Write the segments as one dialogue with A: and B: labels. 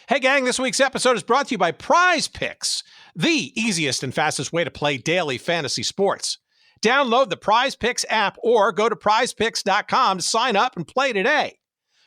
A: Hey, gang, this week's episode is brought to you by Prize Picks, the easiest and fastest way to play daily fantasy sports. Download the Prize Picks app or go to prizepicks.com to sign up and play today.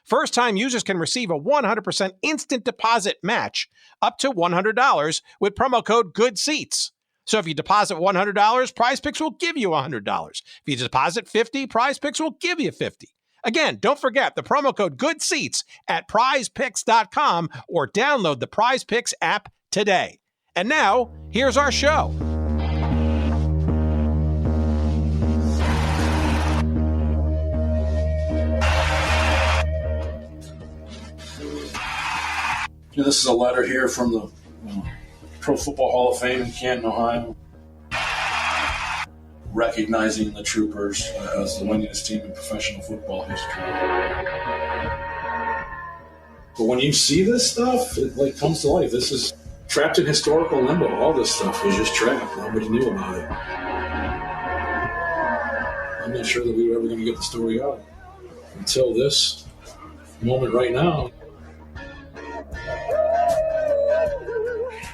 A: First-time users can receive a 100% instant deposit match up to $100 with promo code GOODSEATS. So if you deposit $100, Prize Picks will give you $100. If you deposit $50, Prize Picks will give you $50. Again, don't forget the promo code GOODSEATS at prizepicks.com or download the Prize Picks app today. And now, here's our show.
B: This is a letter here from the Pro Football Hall of Fame in Canton, Ohio, recognizing the Troopers as the winningest team in professional football history. But when you see this stuff, it comes to life. This is trapped in historical limbo. All this stuff was just trapped. Nobody knew about it. I'm not sure that we were ever going to get the story out until this moment right now.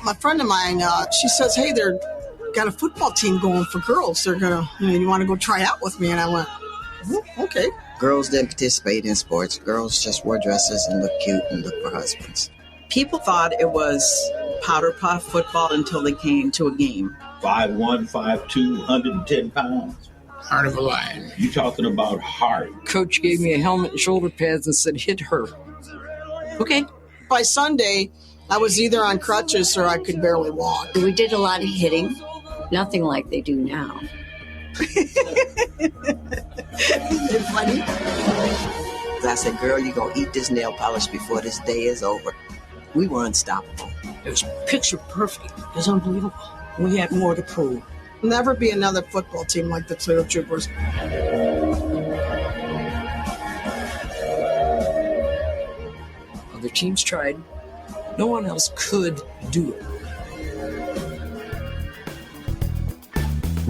C: A friend of mine, she says, hey, they're got a football team going for girls. They're going to, you want to go try out with me? And I went, okay.
D: Girls didn't participate in sports. Girls just wore dresses and looked cute and looked for husbands.
E: People thought it was powder puff football until they came to a game.
F: 5'1", 5'2", 110 pounds.
G: Heart of a lion.
F: You talking about heart.
E: Coach gave me a helmet and shoulder pads and said, hit her. Okay.
C: By Sunday, I was either on crutches or I could barely walk.
H: We did a lot of hitting, nothing like they do now.
C: It's funny.
D: I said, girl, you're going to eat this nail polish before this day is over. We were unstoppable.
E: It was picture perfect. It was unbelievable. We had more to prove.
C: Never be another football team like the Toledo Troopers.
E: Other teams tried. No one else could do it.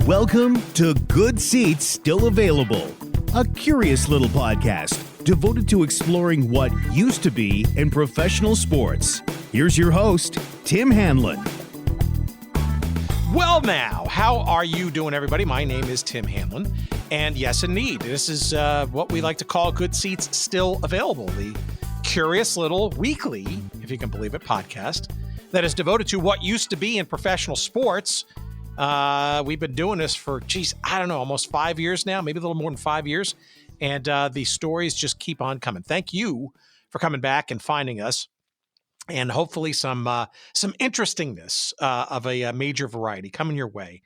I: Welcome to Good Seats Still Available, a curious little podcast devoted to exploring what used to be in professional sports. Here's your host, Tim Hanlon.
A: Well, now, how are you doing, everybody? My name is Tim Hanlon, and yes, indeed, this is what we like to call Good Seats Still Available, the curious little weekly, if you can believe it, podcast that is devoted to what used to be in professional sports. We've been doing this for, almost 5 years now, maybe a little more than 5 years. And the stories just keep on coming. Thank you for coming back and finding us. And hopefully some interestingness of a major variety coming your way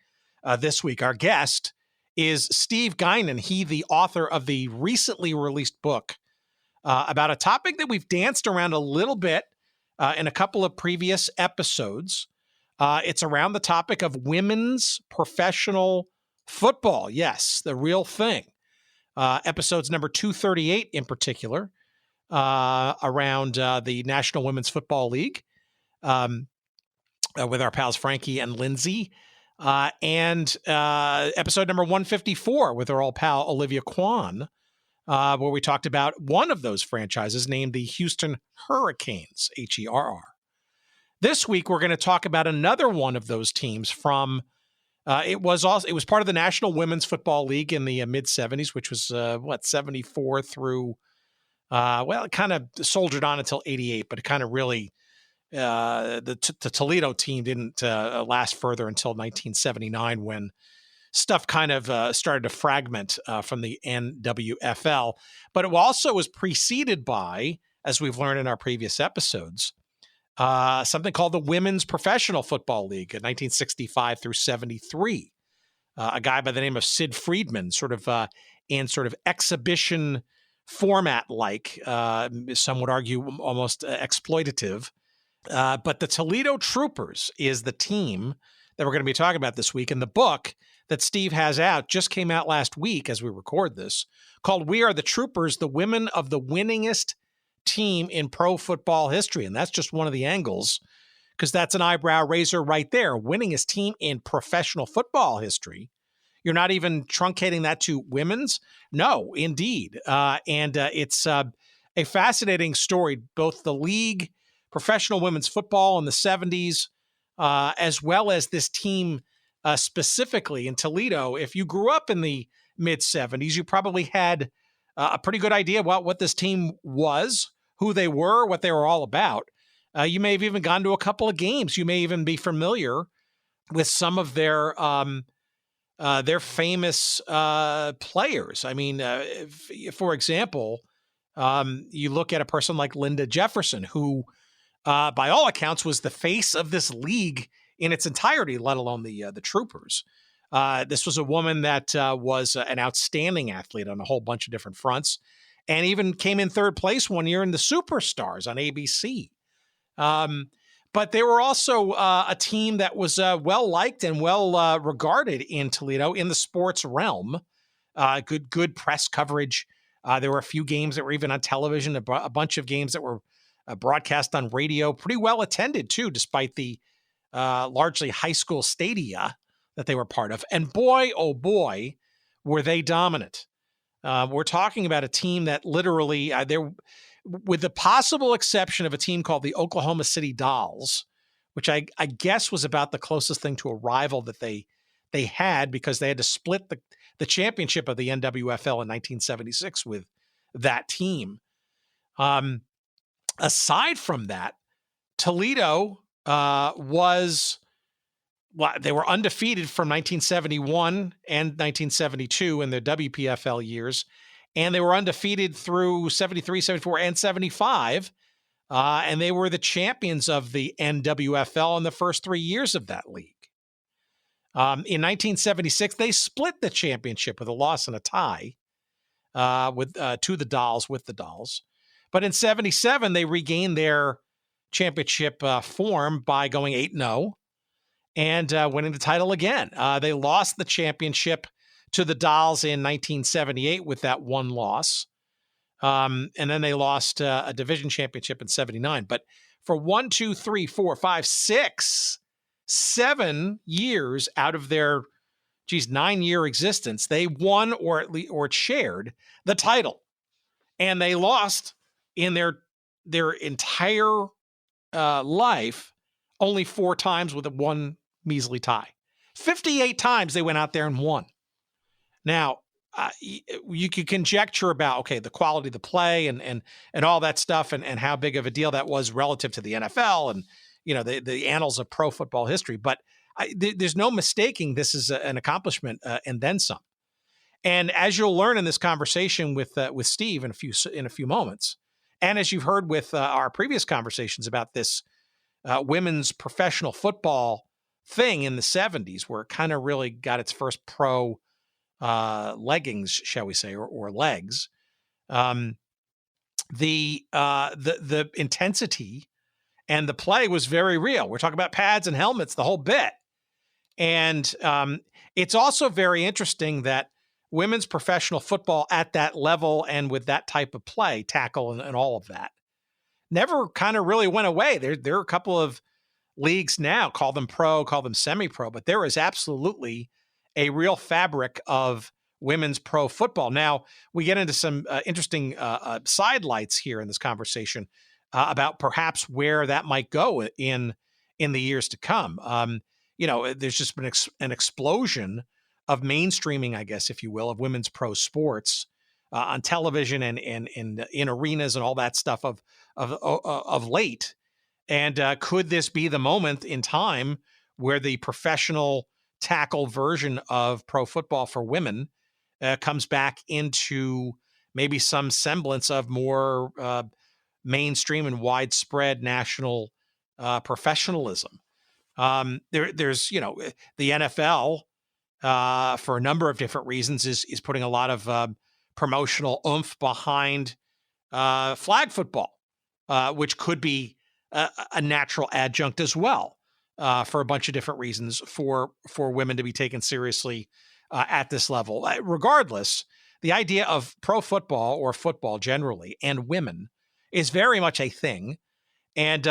A: this week. Our guest is Steve Guinan. He, the author of the recently released book about a topic that we've danced around a little bit in a couple of previous episodes. It's around the topic of women's professional football. Yes, the real thing. Episodes number 238 in particular, around the National Women's Football League with our pals Frankie and Lindsay. And episode number 154 with our old pal Olivia Kwan, where we talked about one of those franchises named the Houston Hurricanes, Herr. This week, we're going to talk about another one of those teams from, it was part of the National Women's Football League in the mid-'70s, which was, 74 through, it kind of soldiered on until 88, but it kind of really, the Toledo team didn't last further until 1979 when stuff kind of started to fragment from the NWFL. But it also was preceded by, as we've learned in our previous episodes, something called the Women's Professional Football League in 1965 through 73. A guy by the name of Sid Friedman, sort of exhibition format like, some would argue almost exploitative. But the Toledo Troopers is the team that we're going to be talking about this week. And the book that Steve has out just came out last week as we record this, called We Are the Troopers, the Women of the Winningest Team in Pro Football History. And that's just one of the angles, because that's an eyebrow raiser right there. Winningest team in professional football history. You're not even truncating that to women's? No, indeed. And it's a fascinating story. Both the league professional women's football in the 70s, as well as this team specifically in Toledo. If you grew up in the mid 70s, you probably had a pretty good idea about what this team was, who they were, what they were all about. You may have even gone to a couple of games. You may even be familiar with some of their famous players. I mean, for example, you look at a person like Linda Jefferson, who, by all accounts, was the face of this league in its entirety, let alone the Troopers. This was a woman that was an outstanding athlete on a whole bunch of different fronts, and even came in third place one year in the Superstars on ABC. But they were also a team that was well-liked and well-regarded in Toledo in the sports realm. Good press coverage. There were a few games that were even on television, a bunch of games that were broadcast on radio, pretty well attended too, despite the largely high school stadia that they were part of. And boy, oh boy, were they dominant. We're talking about a team that literally, with the possible exception of a team called the Oklahoma City Dolls, which I guess was about the closest thing to a rival that they had, because they had to split the championship of the NWFL in 1976 with that team. Aside from that, Toledo they were undefeated from 1971 and 1972 in their WPFL years, and they were undefeated through 73, 74, and 75, and they were the champions of the NWFL in the first 3 years of that league. In 1976, they split the championship with a loss and a tie to the Dolls with the Dolls. But in 77, they regained their championship form by going 8-0 and winning the title again. They lost the championship to the Dolls in 1978 with that one loss. And then they lost a division championship in 79. But for 7 years out of their 9-year existence, they won or shared the title. And they lost in their entire life only 4 times with a one measly tie. 58 times they went out there and won. Now, you could conjecture about, the quality of the play and all that stuff and how big of a deal that was relative to the NFL and, the annals of pro football history. But there's no mistaking this is an accomplishment and then some. And as you'll learn in this conversation with Steve in a few moments, and as you've heard with our previous conversations about this women's professional football thing in the 70s, where it kind of really got its first pro leggings, shall we say, or legs. The intensity and the play was very real. We're talking about pads and helmets, the whole bit. And it's also very interesting that women's professional football at that level and with that type of play, tackle and all of that, never kind of really went away. There are a couple of leagues now, call them pro, call them semi-pro, but there is absolutely a real fabric of women's pro football. Now, we get into some interesting sidelights here in this conversation about perhaps where that might go in the years to come. There's just been an explosion of mainstreaming, I guess, if you will, of women's pro sports on television and in arenas and all that stuff of late. And could this be the moment in time where the professional tackle version of pro football for women comes back into maybe some semblance of more mainstream and widespread national professionalism? There's the NFL for a number of different reasons is putting a lot of promotional oomph behind flag football, which could be a natural adjunct as well for a bunch of different reasons for women to be taken seriously at this level. Regardless, the idea of pro football or football generally and women is very much a thing, and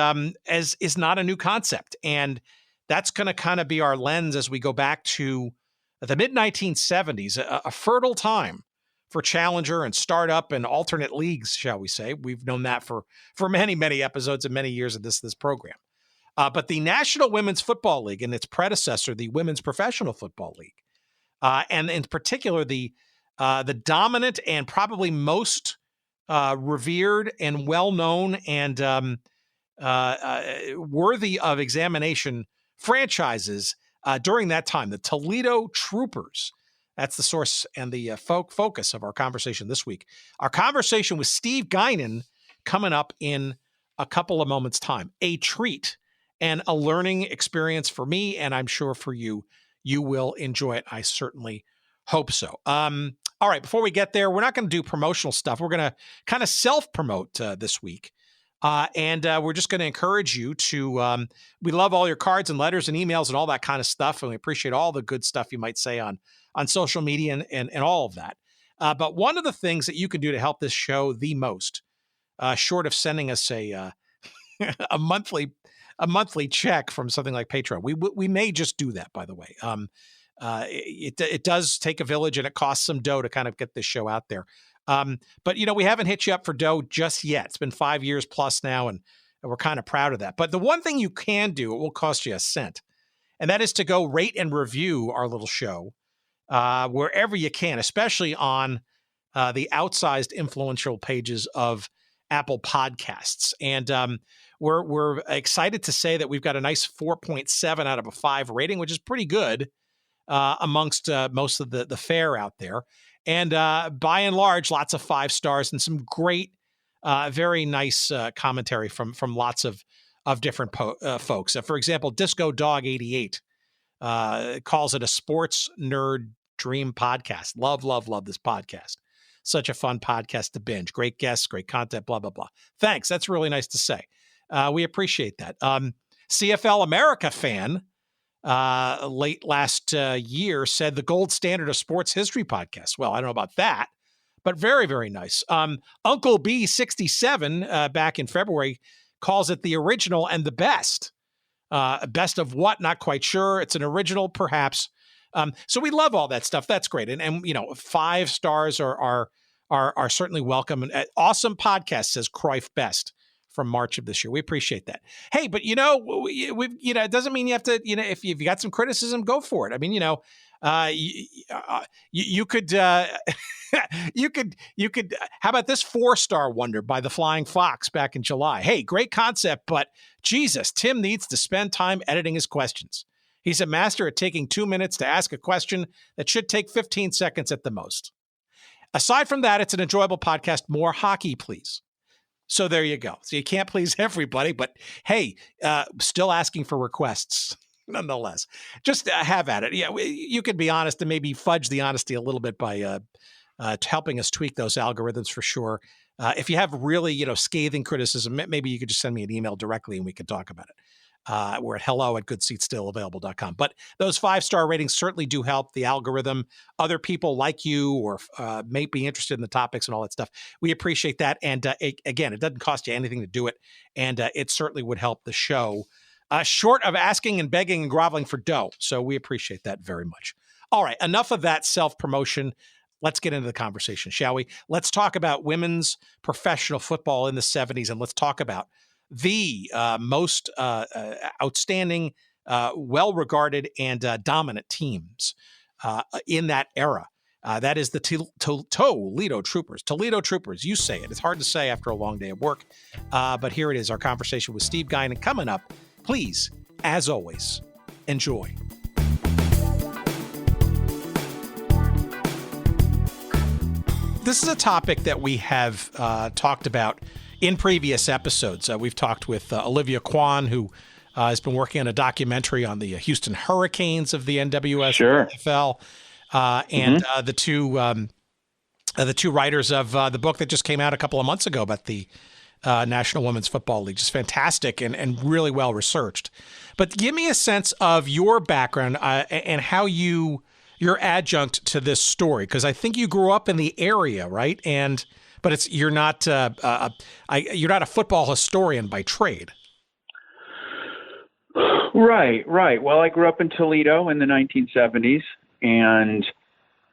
A: as is not a new concept. And that's going to kind of be our lens as we go back to the mid-1970s, a fertile time for challenger and startup and alternate leagues, shall we say. We've known that for many, many episodes and many years of this program. But the National Women's Football League and its predecessor, the Women's Professional Football League, and in particular the dominant and probably most revered and well-known and worthy of examination franchises during that time, the Toledo Troopers. That's the source and the focus of our conversation this week. Our conversation with Steve Guinan coming up in a couple of moments' time. A treat and a learning experience for me, and I'm sure for you. You will enjoy it. I certainly hope so. All right, before we get there, we're not going to do promotional stuff. We're going to kind of self-promote this week. And we're just going to encourage you to, we love all your cards and letters and emails and all that kind of stuff. And we appreciate all the good stuff you might say on social media and all of that. But one of the things that you can do to help this show the most, short of sending us a monthly check from something like Patreon, we may just do that, by the way. It does take a village and it costs some dough to kind of get this show out there. But, we haven't hit you up for dough just yet. It's been 5 years plus now, and we're kind of proud of that. But the one thing you can do, it will cost you a cent, and that is to go rate and review our little show wherever you can, especially on the outsized influential pages of Apple Podcasts. And we're excited to say that we've got a nice 4.7 out of a 5 rating, which is pretty good amongst most of the fare out there. And by and large, lots of 5 stars and some great, very nice commentary from lots of different folks. For example, Disco Dog 88 calls it a sports nerd dream podcast. Love this podcast. Such a fun podcast to binge. Great guests, great content, blah, blah, blah. Thanks. That's really nice to say. We appreciate that. CFL America fan late last year said the gold standard of sports history podcast. Well, I don't know about that, but very, very nice. Uncle B 67 back in February calls it the original and the best. Best of what? Not quite sure. It's an original, perhaps. So we love all that stuff. That's great. And 5 stars are certainly welcome. And awesome podcast, says Cruyff Best from March of this year. We appreciate that. Hey, but it doesn't mean you have to, if you got some criticism, go for it. I mean, you could, how about this 4-star wonder by the Flying Fox back in July? Hey, great concept, but Jesus, Tim needs to spend time editing his questions. He's a master at taking 2 minutes to ask a question that should take 15 seconds at the most. Aside from that, it's an enjoyable podcast. More hockey, please. So there you go. So you can't please everybody, but hey, still asking for requests nonetheless. Just have at it. Yeah, you can be honest and maybe fudge the honesty a little bit by helping us tweak those algorithms for sure. If you have really, scathing criticism, maybe you could just send me an email directly and we can talk about it. We're at hello@goodseatsstillavailable.com. But those 5-star ratings certainly do help the algorithm. Other people like you or may be interested in the topics and all that stuff. We appreciate that. And again, it doesn't cost you anything to do it. And it certainly would help the show, short of asking and begging and groveling for dough. So we appreciate that very much. All right, enough of that self-promotion. Let's get into the conversation, shall we? Let's talk about women's professional football in the 70s, and let's talk about the most outstanding, well-regarded, and dominant teams in that era. That is the Toledo Troopers. Toledo Troopers, you say it. It's hard to say after a long day of work, but here it is, our conversation with Steve Guinan coming up. Please, as always, enjoy. This is a topic that we have talked about in previous episodes. We've talked with Olivia Kwan, who has been working on a documentary on the Houston Hurricanes of the NWS NFL, and the two writers of the book that just came out a couple of months ago about the National Women's Football League. Just fantastic and really well researched. But give me a sense of your background and how you're adjunct to this story, because I think you grew up in the area, right? But you're not a football historian by trade.
G: Right. Well, I grew up in Toledo in the 1970s, and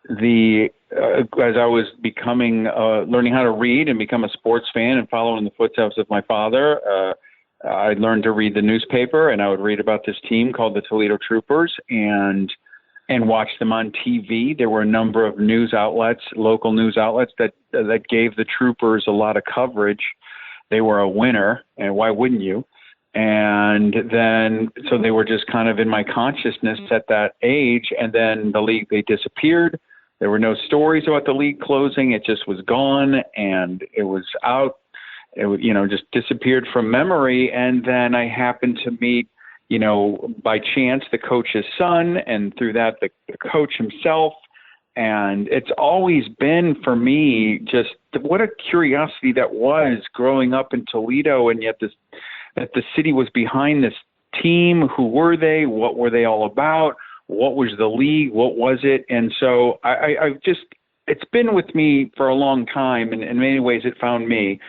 G: as I was becoming, learning how to read and become a sports fan and following the footsteps of my father, I learned to read the newspaper, and I would read about this team called the Toledo Troopers and watch them on TV. There were a number of news outlets, local news outlets that gave the Troopers a lot of coverage. They were a winner, and why wouldn't you? And then, so they were just kind of in my consciousness at that age. And then the league, they disappeared. There were no stories about the league closing. It just was gone, and it was out. It, just disappeared from memory. And then I happened to meet, by chance, the coach's son, and through that, the coach himself. And it's always been for me just what a curiosity that was growing up in Toledo, and yet that the city was behind this team. Who were they? What were they all about? What was the league? What was it? And so I just, it's been with me for a long time, and in many ways it found me.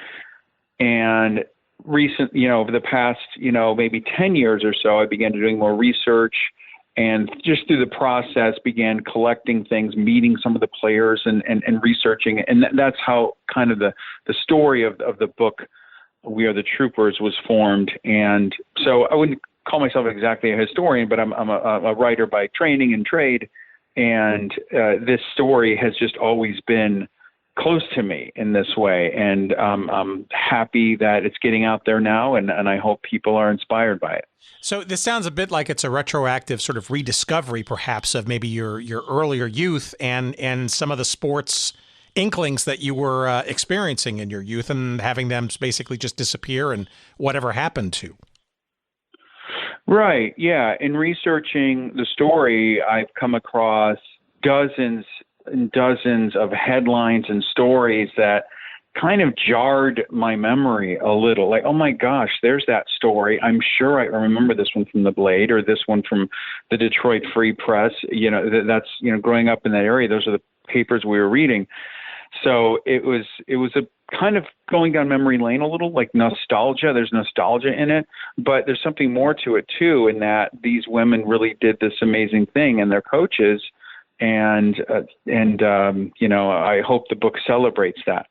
G: And over the past, maybe 10 years or so, I began doing more research, and just through the process began collecting things, meeting some of the players and researching. And that's how kind of the story of the book, We Are the Troopers, was formed. And so I wouldn't call myself exactly a historian, but I'm a writer by training and trade. And this story has just always been close to me in this way. And I'm happy that it's getting out there now, and I hope people are inspired by it.
A: So this sounds a bit like it's a retroactive sort of rediscovery, perhaps, of maybe your earlier youth and some of the sports inklings that you were experiencing in your youth, and having them basically just disappear and whatever happened to.
G: Right. Yeah. In researching the story, I've come across dozens and dozens of headlines and stories that kind of jarred my memory a little. Like, oh my gosh, there's that story. I'm sure I remember this one from the Blade, or this one from the Detroit Free Press. That's growing up in that area, those are the papers we were reading. So it was a kind of going down memory lane a little, like nostalgia. There's nostalgia in it, but there's something more to it too, in that these women really did this amazing thing, and their coaches. And I hope the book celebrates that.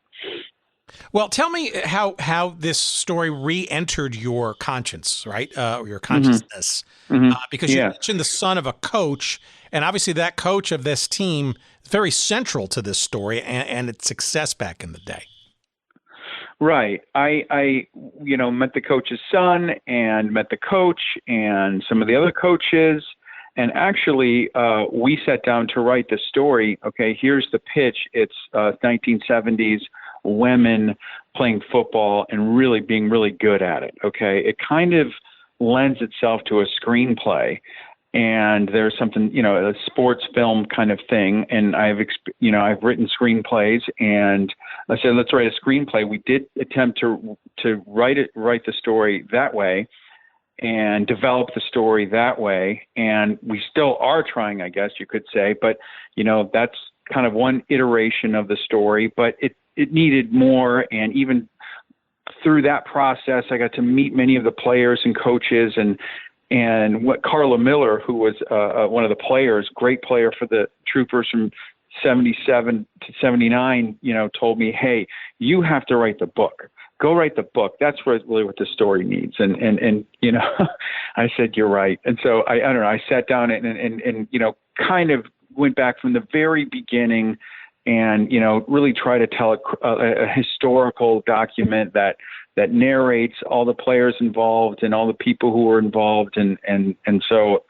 A: Well, tell me how this story re-entered your conscience, right? Or your consciousness, because you mentioned the son of a coach, and obviously that coach of this team is very central to this story and its success back in the day.
G: Right. I met the coach's son and met the coach and some of the other coaches. And actually, we sat down to write the story. Okay, here's the pitch. It's 1970s women playing football and really being really good at it. Okay, it kind of lends itself to a screenplay. And there's something, a sports film kind of thing. And I've written screenplays, and I said, let's write a screenplay. We did attempt to write the story that way, and develop the story that way. And we still are trying, I guess you could say, but that's kind of one iteration of the story, but it needed more. And even through that process, I got to meet many of the players and coaches, and what Carla Miller, who was one of the players, great player for the Troopers from 77 to 79, told me, hey, you have to write the book. Go write the book. That's really what the story needs. And I said, you're right. And so I don't know, I sat down and kind of went back from the very beginning and, really try to tell a historical document that narrates all the players involved and all the people who were involved. And so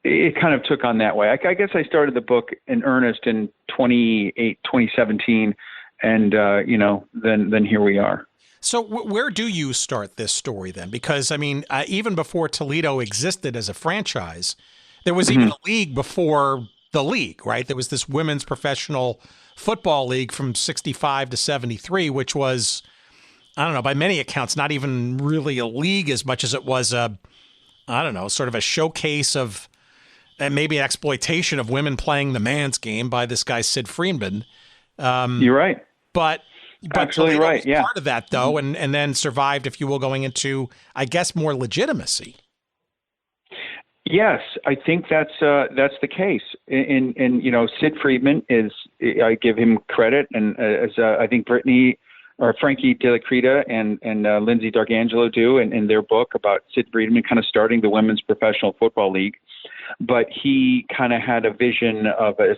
G: it kind of took on that way. I guess I started the book in earnest in 2017. And, then here we are.
A: So where do you start this story then? Because, even before Toledo existed as a franchise, there was even a league before the league, right? There was this women's professional football league from 65 to 73, which was, I don't know, by many accounts, not even really a league as much as it was sort of a showcase of maybe an exploitation of women playing the man's game by this guy, Sid Friedman.
G: You're right.
A: But
G: absolutely
A: Toledo
G: right.
A: was part of that, though, and then survived, if you will, going into, I guess, more legitimacy.
G: Yes, I think that's the case. And Sid Friedman I give him credit, and as I think Brittany or Frankie Delacrita and Lindsay D'Arcangelo do in their book about Sid Friedman kind of starting the Women's Professional Football League. But he kind of had a vision of as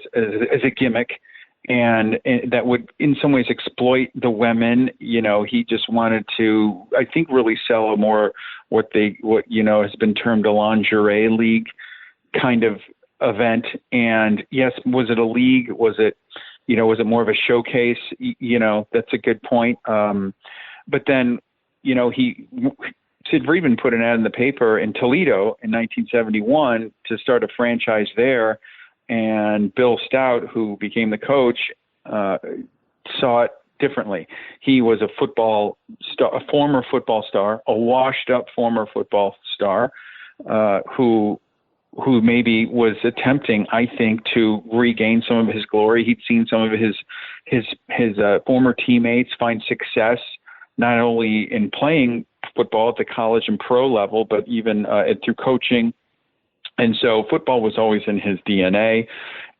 G: a gimmick, and that would in some ways exploit the women. He just wanted to, I think, really sell a more what has been termed a lingerie league kind of event. And yes, was it a league? Was it more of a showcase? That's a good point. But then, Sid Friedman put an ad in the paper in Toledo in 1971 to start a franchise there. And Bill Stout, who became the coach, saw it differently. He was a former football star, a washed-up former football star, who maybe was attempting, I think, to regain some of his glory. He'd seen some of his former teammates find success not only in playing football at the college and pro level, but even through coaching. And so football was always in his DNA,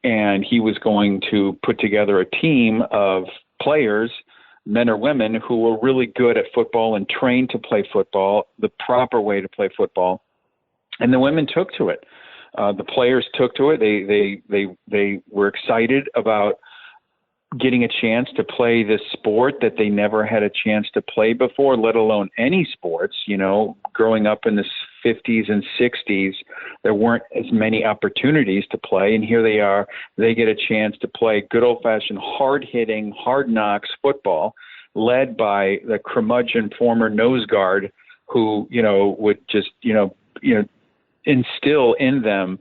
G: and he was going to put together a team of players, men or women, who were really good at football and trained to play football, the proper way to play football. And the women took to it. The players took to it. They were excited about getting a chance to play this sport that they never had a chance to play before, let alone any sports. Growing up in the 50s and 60s, there weren't as many opportunities to play. And here they are. They get a chance to play good old-fashioned, hard-hitting, hard-knocks football, led by the curmudgeon former nose guard who, would just, instill in them,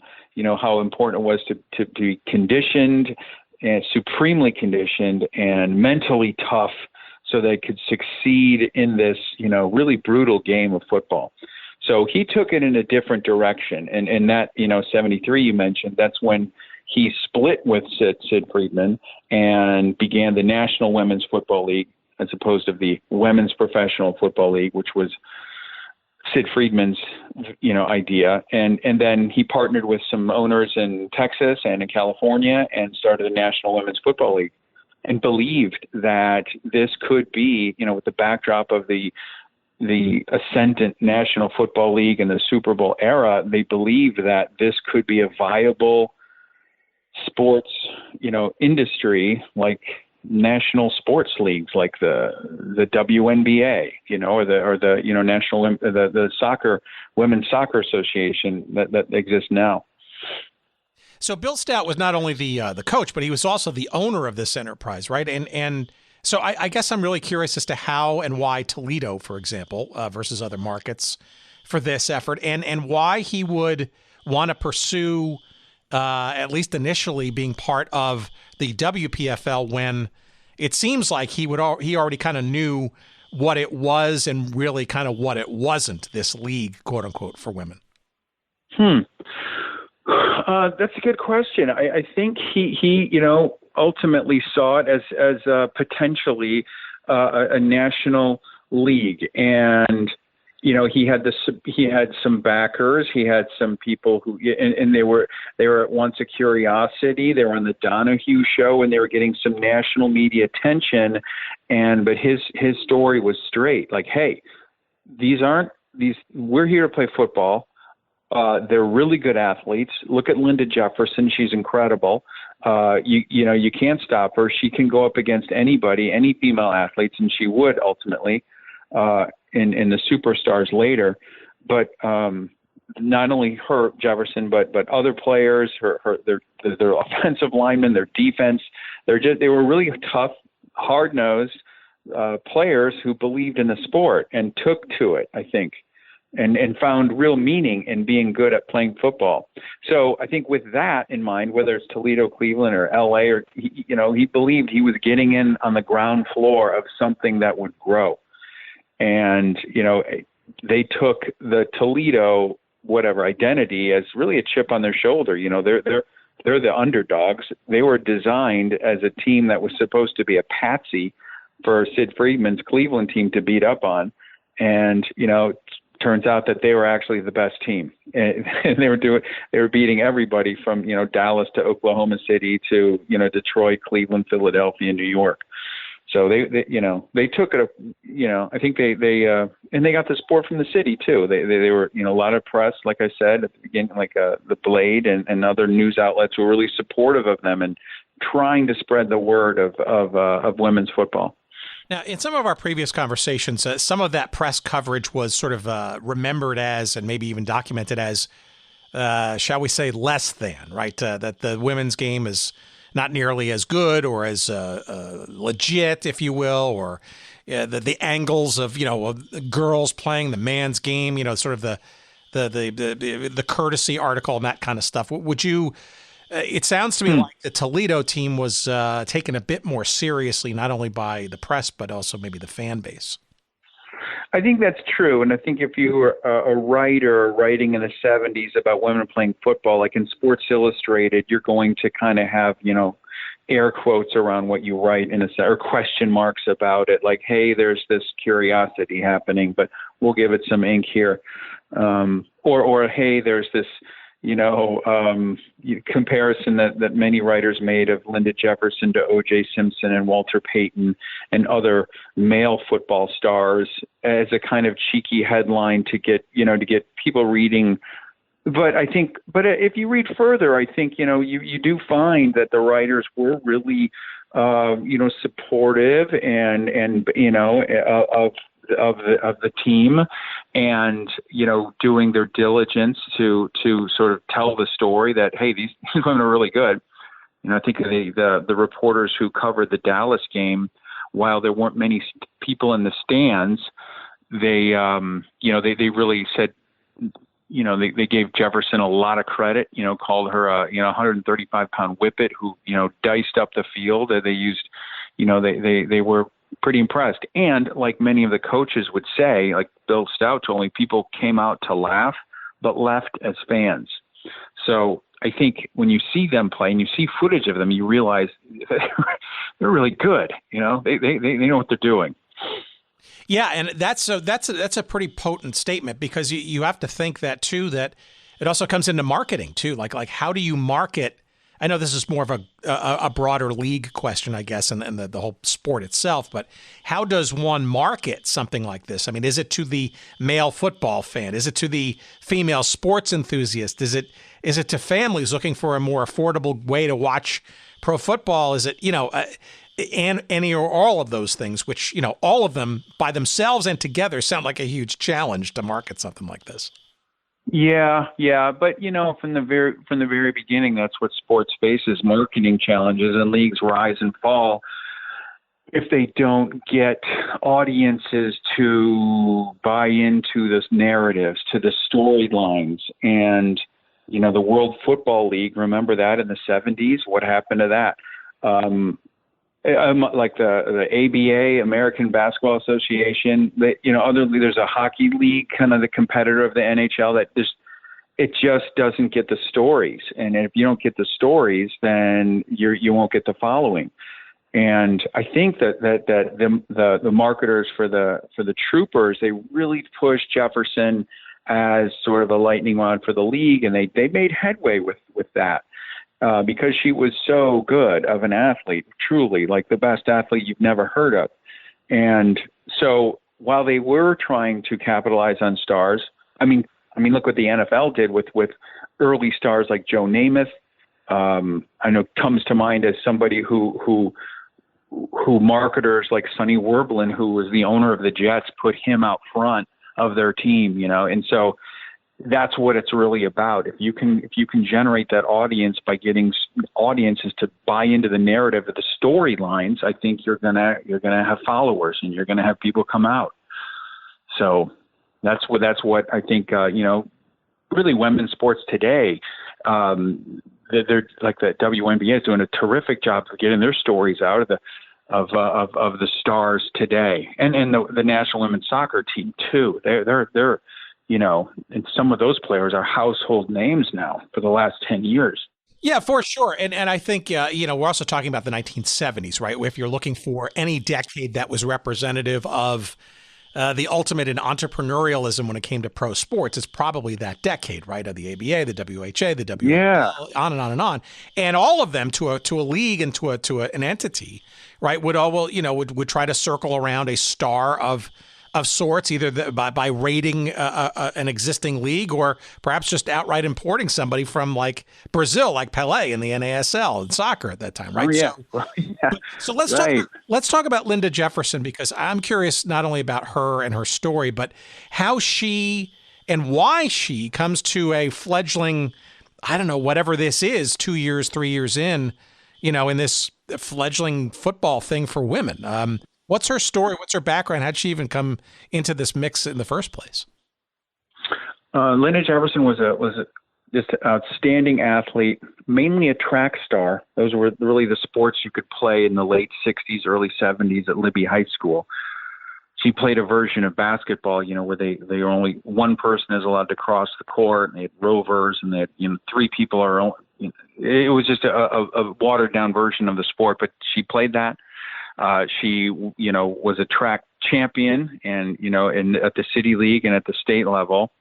G: how important it was to be conditioned and supremely conditioned and mentally tough so they could succeed in this, really brutal game of football. So he took it in a different direction. And that, 73 you mentioned, that's when he split with Sid Friedman and began the National Women's Football League as opposed to the Women's Professional Football League, which was Sid Friedman's, idea. And then he partnered with some owners in Texas and in California and started the National Women's Football League and believed that this could be, with the backdrop of the ascendant National Football League and the Super Bowl era, they believed that this could be a viable sports, industry like national sports leagues like the WNBA, or the national the soccer women's soccer association that exists now.
A: So Bill Stout was not only the coach, but he was also the owner of this enterprise, right? And so I guess I'm really curious as to how and why Toledo, for example, versus other markets for this effort, and why he would want to pursue, at least initially, being part of the WPFL when it seems like he already kind of knew what it was and really kind of what it wasn't, this league, quote unquote, for women.
G: That's a good question. I think he ultimately saw it as potentially a national league, and he had some backers, he had some people who, and they were at once a curiosity. They were on the Donahue show, and they were getting some national media attention. But his story was straight, like, hey, we're here to play football. They're really good athletes. Look at Linda Jefferson. She's incredible. You can't stop her. She can go up against anybody, any female athletes, and she would ultimately in the superstars later. But not only her, Jefferson, but other players, their offensive linemen, their defense. They were really tough, hard-nosed players who believed in the sport and took to it, I think. And found real meaning in being good at playing football. So I think with that in mind, whether it's Toledo, Cleveland, or LA, or he believed he was getting in on the ground floor of something that would grow. And they took the Toledo identity as really a chip on their shoulder. They're the underdogs. They were designed as a team that was supposed to be a patsy for Sid Friedman's Cleveland team to beat up on. And turns out that they were actually the best team, and they were beating everybody from, Dallas to Oklahoma City to, Detroit, Cleveland, Philadelphia, and New York. So they took it, I think and they got the support from the city too. They were, a lot of press, like I said at the beginning, like the Blade and other news outlets were really supportive of them and trying to spread the word of women's football.
A: Now, in some of our previous conversations, some of that press coverage was sort of remembered as, and maybe even documented as, shall we say, less than, right? That the women's game is not nearly as good or as legit, if you will, or the angles of, of girls playing the man's game, sort of the courtesy article and that kind of stuff. Would you? It sounds to me like the Toledo team was taken a bit more seriously, not only by the press, but also maybe the fan base.
G: I think that's true. And I think if you were a writer writing in the 70s about women playing football, like in Sports Illustrated, you're going to kind of have, air quotes around what you write or question marks about it. Like, hey, there's this curiosity happening, but we'll give it some ink here. Or hey, there's this, comparison that many writers made of Linda Jefferson to O.J. Simpson and Walter Payton and other male football stars as a kind of cheeky headline to get people reading. But if you read further, I think, you do find that the writers were really, supportive and of the team, and doing their diligence to sort of tell the story that, hey, these women are really good. I think the reporters who covered the Dallas game, while there weren't many people in the stands, they really said, they gave Jefferson a lot of credit. Called her a 135-pound whippet who diced up the field. They used, they were pretty impressed. And like many of the coaches would say, like Bill Stout told me, people came out to laugh, but left as fans. So I think when you see them play and you see footage of them, you realize they're really good. They know what they're doing.
A: Yeah, and that's a pretty potent statement, because you have to think that too, that it also comes into marketing too. Like how do you market? I know this is more of a broader league question, I guess, and the whole sport itself, but how does one market something like this? I mean, is it to the male football fan? Is it to the female sports enthusiast? Is it to families looking for a more affordable way to watch pro football? Is it, and any or all of those things, which, all of them by themselves and together sound like a huge challenge to market something like this.
G: Yeah. But, from the very beginning, that's what sports faces, marketing challenges, and leagues rise and fall if they don't get audiences to buy into those narratives, to the storylines. And, the World Football League, remember that in the 70s? What happened to that? Like the ABA, American Basketball Association, there's a hockey league, kind of the competitor of the NHL, that it just doesn't get the stories. And if you don't get the stories, then you won't get the following. And I think that the marketers for the Troopers, they really pushed Jefferson as sort of a lightning rod for the league, and they made headway with that. Because she was so good of an athlete, truly like the best athlete you've never heard of. And so while they were trying to capitalize on stars, I mean, look what the NFL did with early stars like Joe Namath. I know comes to mind as somebody who marketers like Sonny Werblin, who was the owner of the Jets, put him out front of their team, and so that's what it's really about. If you can generate that audience by getting audiences to buy into the narrative of the storylines, I think you're gonna have followers and you're gonna have people come out. So that's what I think. Really, women's sports today, they're like the WNBA is doing a terrific job of getting their stories out of the stars today, and the National Women's Soccer team too. They're and some of those players are household names now for the last 10 years.
A: Yeah, for sure. And I think, we're also talking about the 1970s, right? If you're looking for any decade that was representative of the ultimate in entrepreneurialism when it came to pro sports is probably that decade, right? Of the ABA, the WHA, the WNBA,
G: Yeah.
A: on and on and on, and all of them to a league and to an entity, right? Would try to circle around a star of sorts, either by rating an existing league or perhaps just outright importing somebody from like Brazil, like Pelé in the NASL in soccer at that time, right?
G: Oh, yeah.
A: So let's talk about Linda Jefferson, because I'm curious not only about her and her story, but how she and why she comes to a fledgling, I don't know, whatever this is, 2 years, 3 years in this fledgling football thing for women. What's her story? What's her background? How'd she even come into this mix in the first place?
G: Linda Jefferson was just an outstanding athlete, mainly a track star. Those were really the sports you could play in the late 60s, early 70s at Libby High School. She played a version of basketball, where they only one person is allowed to cross the court, and they had rovers, and they had, three people are. It was just a watered down version of the sport, but she played that. She, was a track champion and, at the city league and at the state level.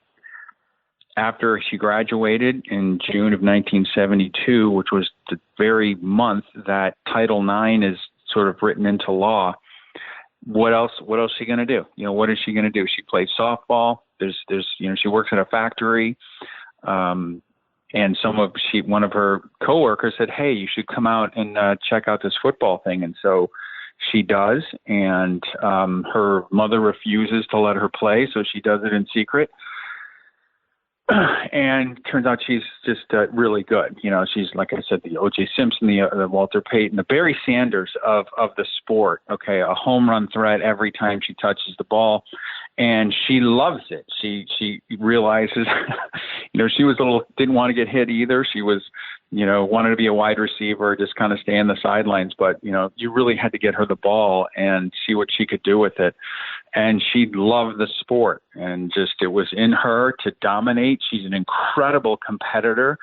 G: After she graduated in June of 1972, which was the very month that Title IX is sort of written into law, what else is she going to do? What is she going to do? She plays softball. There's, she works at a factory. And one of her coworkers said, "Hey, you should come out and check out this football thing." And so she does, and her mother refuses to let her play, so she does it in secret. And turns out she's just really good. She's, like I said, the O.J. Simpson, the Walter Payton, the Barry Sanders of the sport. Okay, a home run threat every time she touches the ball, and she loves it. She realizes, she was didn't want to get hit either. She was, wanted to be a wide receiver, just kind of stay in the sidelines. But, you really had to get her the ball and see what she could do with it. And she loved the sport, and it was in her to dominate. She's an incredible competitor.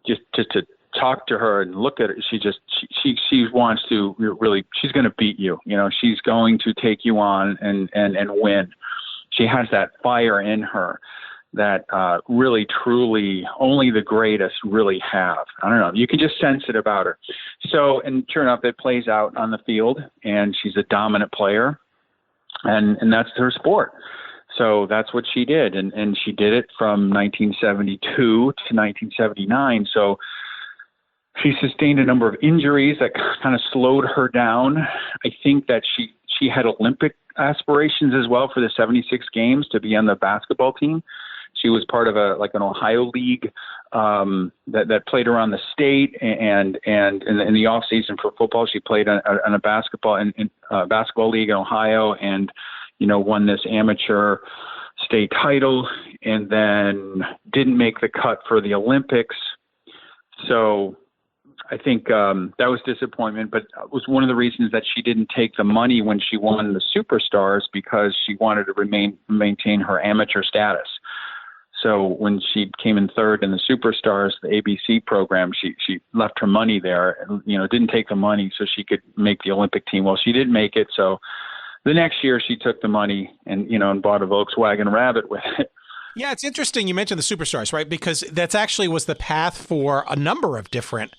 G: Just to talk to her and look at her, she wants to really, she's going to beat you. She's going to take you on and win. She has that fire in her that really, truly, only the greatest really have. I don't know. You can just sense it about her. So, and sure enough, it plays out on the field, and she's a dominant player, and that's her sport. So that's what she did, and she did it from 1972 to 1979. So she sustained a number of injuries that kind of slowed her down. I think that she had Olympic aspirations as well for the 76 games to be on the basketball team. She was part of an Ohio league that played around the state, and in the off season for football, she played on a basketball league in Ohio, and won this amateur state title, and then didn't make the cut for the Olympics. So I think that was disappointment, but it was one of the reasons that she didn't take the money when she won the Superstars, because she wanted to maintain her amateur status. So when she came in third in the Superstars, the ABC program, she left her money there, and, didn't take the money so she could make the Olympic team. Well, she did make it. So the next year she took the money and bought a Volkswagen Rabbit with it.
A: Yeah, it's interesting you mentioned the Superstars, right? Because that's actually was the path for a number of different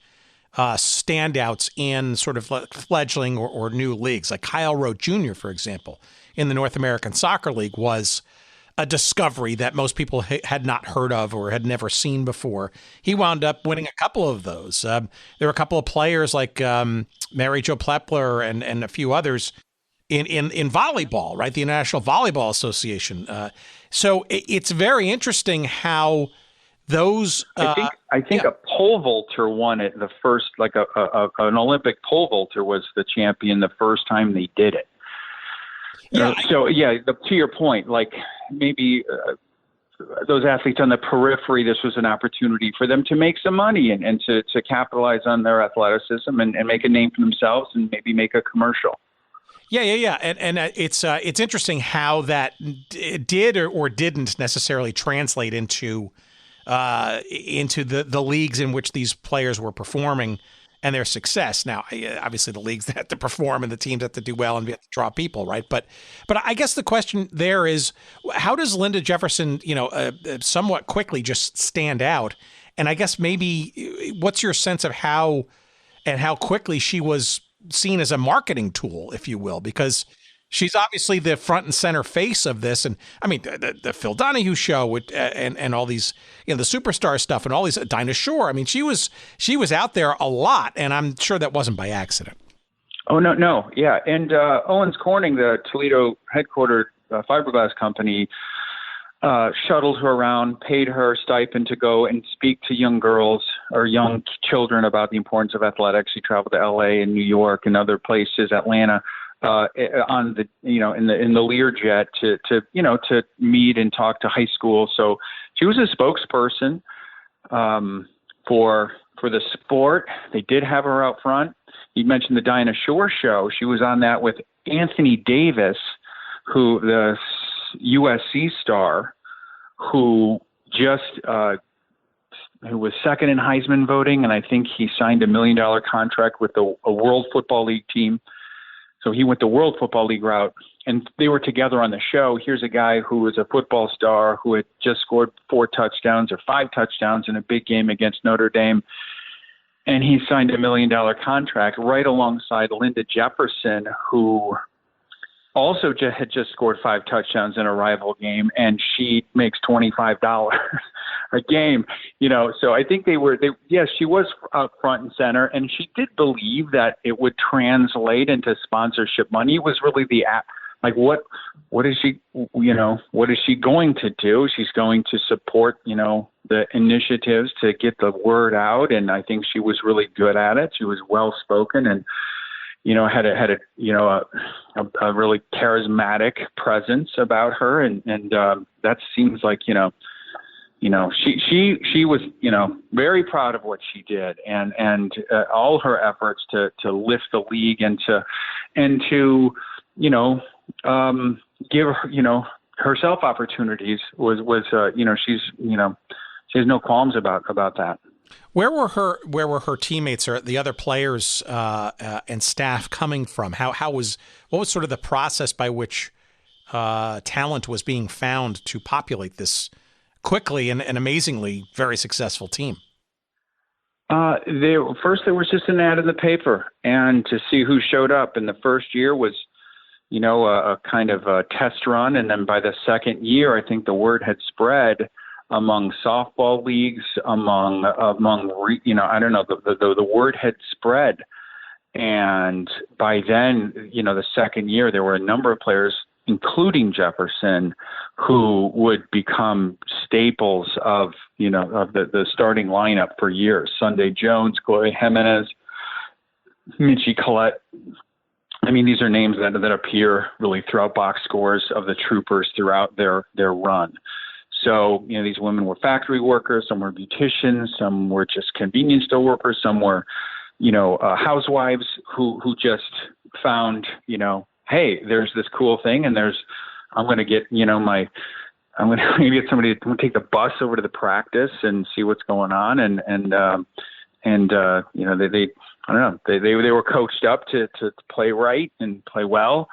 A: standouts in sort of fledgling or new leagues. Like Kyle Rote Jr., for example, in the North American Soccer League was a discovery that most people had not heard of or had never seen before. He wound up winning a couple of those. There were a couple of players like Mary Jo Plepler and a few others in volleyball, right? The International Volleyball Association. So it's very interesting how those.
G: I think a pole vaulter won it the first, like an Olympic pole vaulter was the champion the first time they did it.
A: Yeah.
G: To your point, like maybe those athletes on the periphery, this was an opportunity for them to make some money and to capitalize on their athleticism and make a name for themselves and maybe make a commercial.
A: Yeah. And it's interesting how that did or didn't necessarily translate into the leagues in which these players were performing and their success. Now, obviously, the leagues have to perform and the teams have to do well and we have to draw people, right? But I guess the question there is, how does Linda Jefferson, somewhat quickly just stand out? And I guess maybe what's your sense of how quickly she was seen as a marketing tool, if you will, because she's obviously the front and center face of this. And I mean, the Phil Donahue show with, and all these, the superstar stuff and all these, Dinah Shore. I mean, she was out there a lot, and I'm sure that wasn't by accident.
G: Oh, no. Yeah. And Owens Corning, the Toledo headquartered fiberglass company, shuttled her around, paid her stipend to go and speak to young girls or young children about the importance of athletics. She traveled to LA and New York and other places, Atlanta, on the, in the Learjet to meet and talk to high school. So she was a spokesperson, for the sport. They did have her out front. You mentioned the Dinah Shore show. She was on that with Anthony Davis, who the USC star, who just who was second in Heisman voting, and I think he signed $1 million contract with a World Football League team. So he went the World Football League route, and they were together on the show. Here's a guy who was a football star who had just scored 4 touchdowns or 5 touchdowns in a big game against Notre Dame, and he signed $1 million contract right alongside Linda Jefferson, who also had just scored 5 touchdowns in a rival game, and she makes $25 a game. So I think yes, she was out front and center, and she did believe that it would translate into sponsorship money. It was really what is she, what is she going to do? She's going to support, the initiatives to get the word out. And I think she was really good at it. She was well spoken and, had a really charismatic presence about her. And that seems like, she was, very proud of what she did and all her efforts to lift the league and to give her, herself opportunities was she has no qualms about that.
A: Where were her teammates or the other players and staff coming from? What was sort of the process by which talent was being found to populate this quickly and amazingly very successful team?
G: There was just an ad in the paper and to see who showed up. And the first year was, a kind of a test run. And then by the second year, I think the word had spread among softball leagues, among I don't know, the word had spread. And by then, the second year, there were a number of players, including Jefferson, who would become staples of the starting lineup for years. Sunday Jones, Gloria Jimenez, Mitchie Collette. I mean, these are names that appear really throughout box scores of the Troopers throughout their run. So, these women were factory workers, some were beauticians, some were just convenience store workers, some were, housewives who just found, hey, there's this cool thing, and I'm going to get, I'm going to get somebody to take the bus over to the practice and see what's going on, and they I don't know, they were coached up to play right and play well,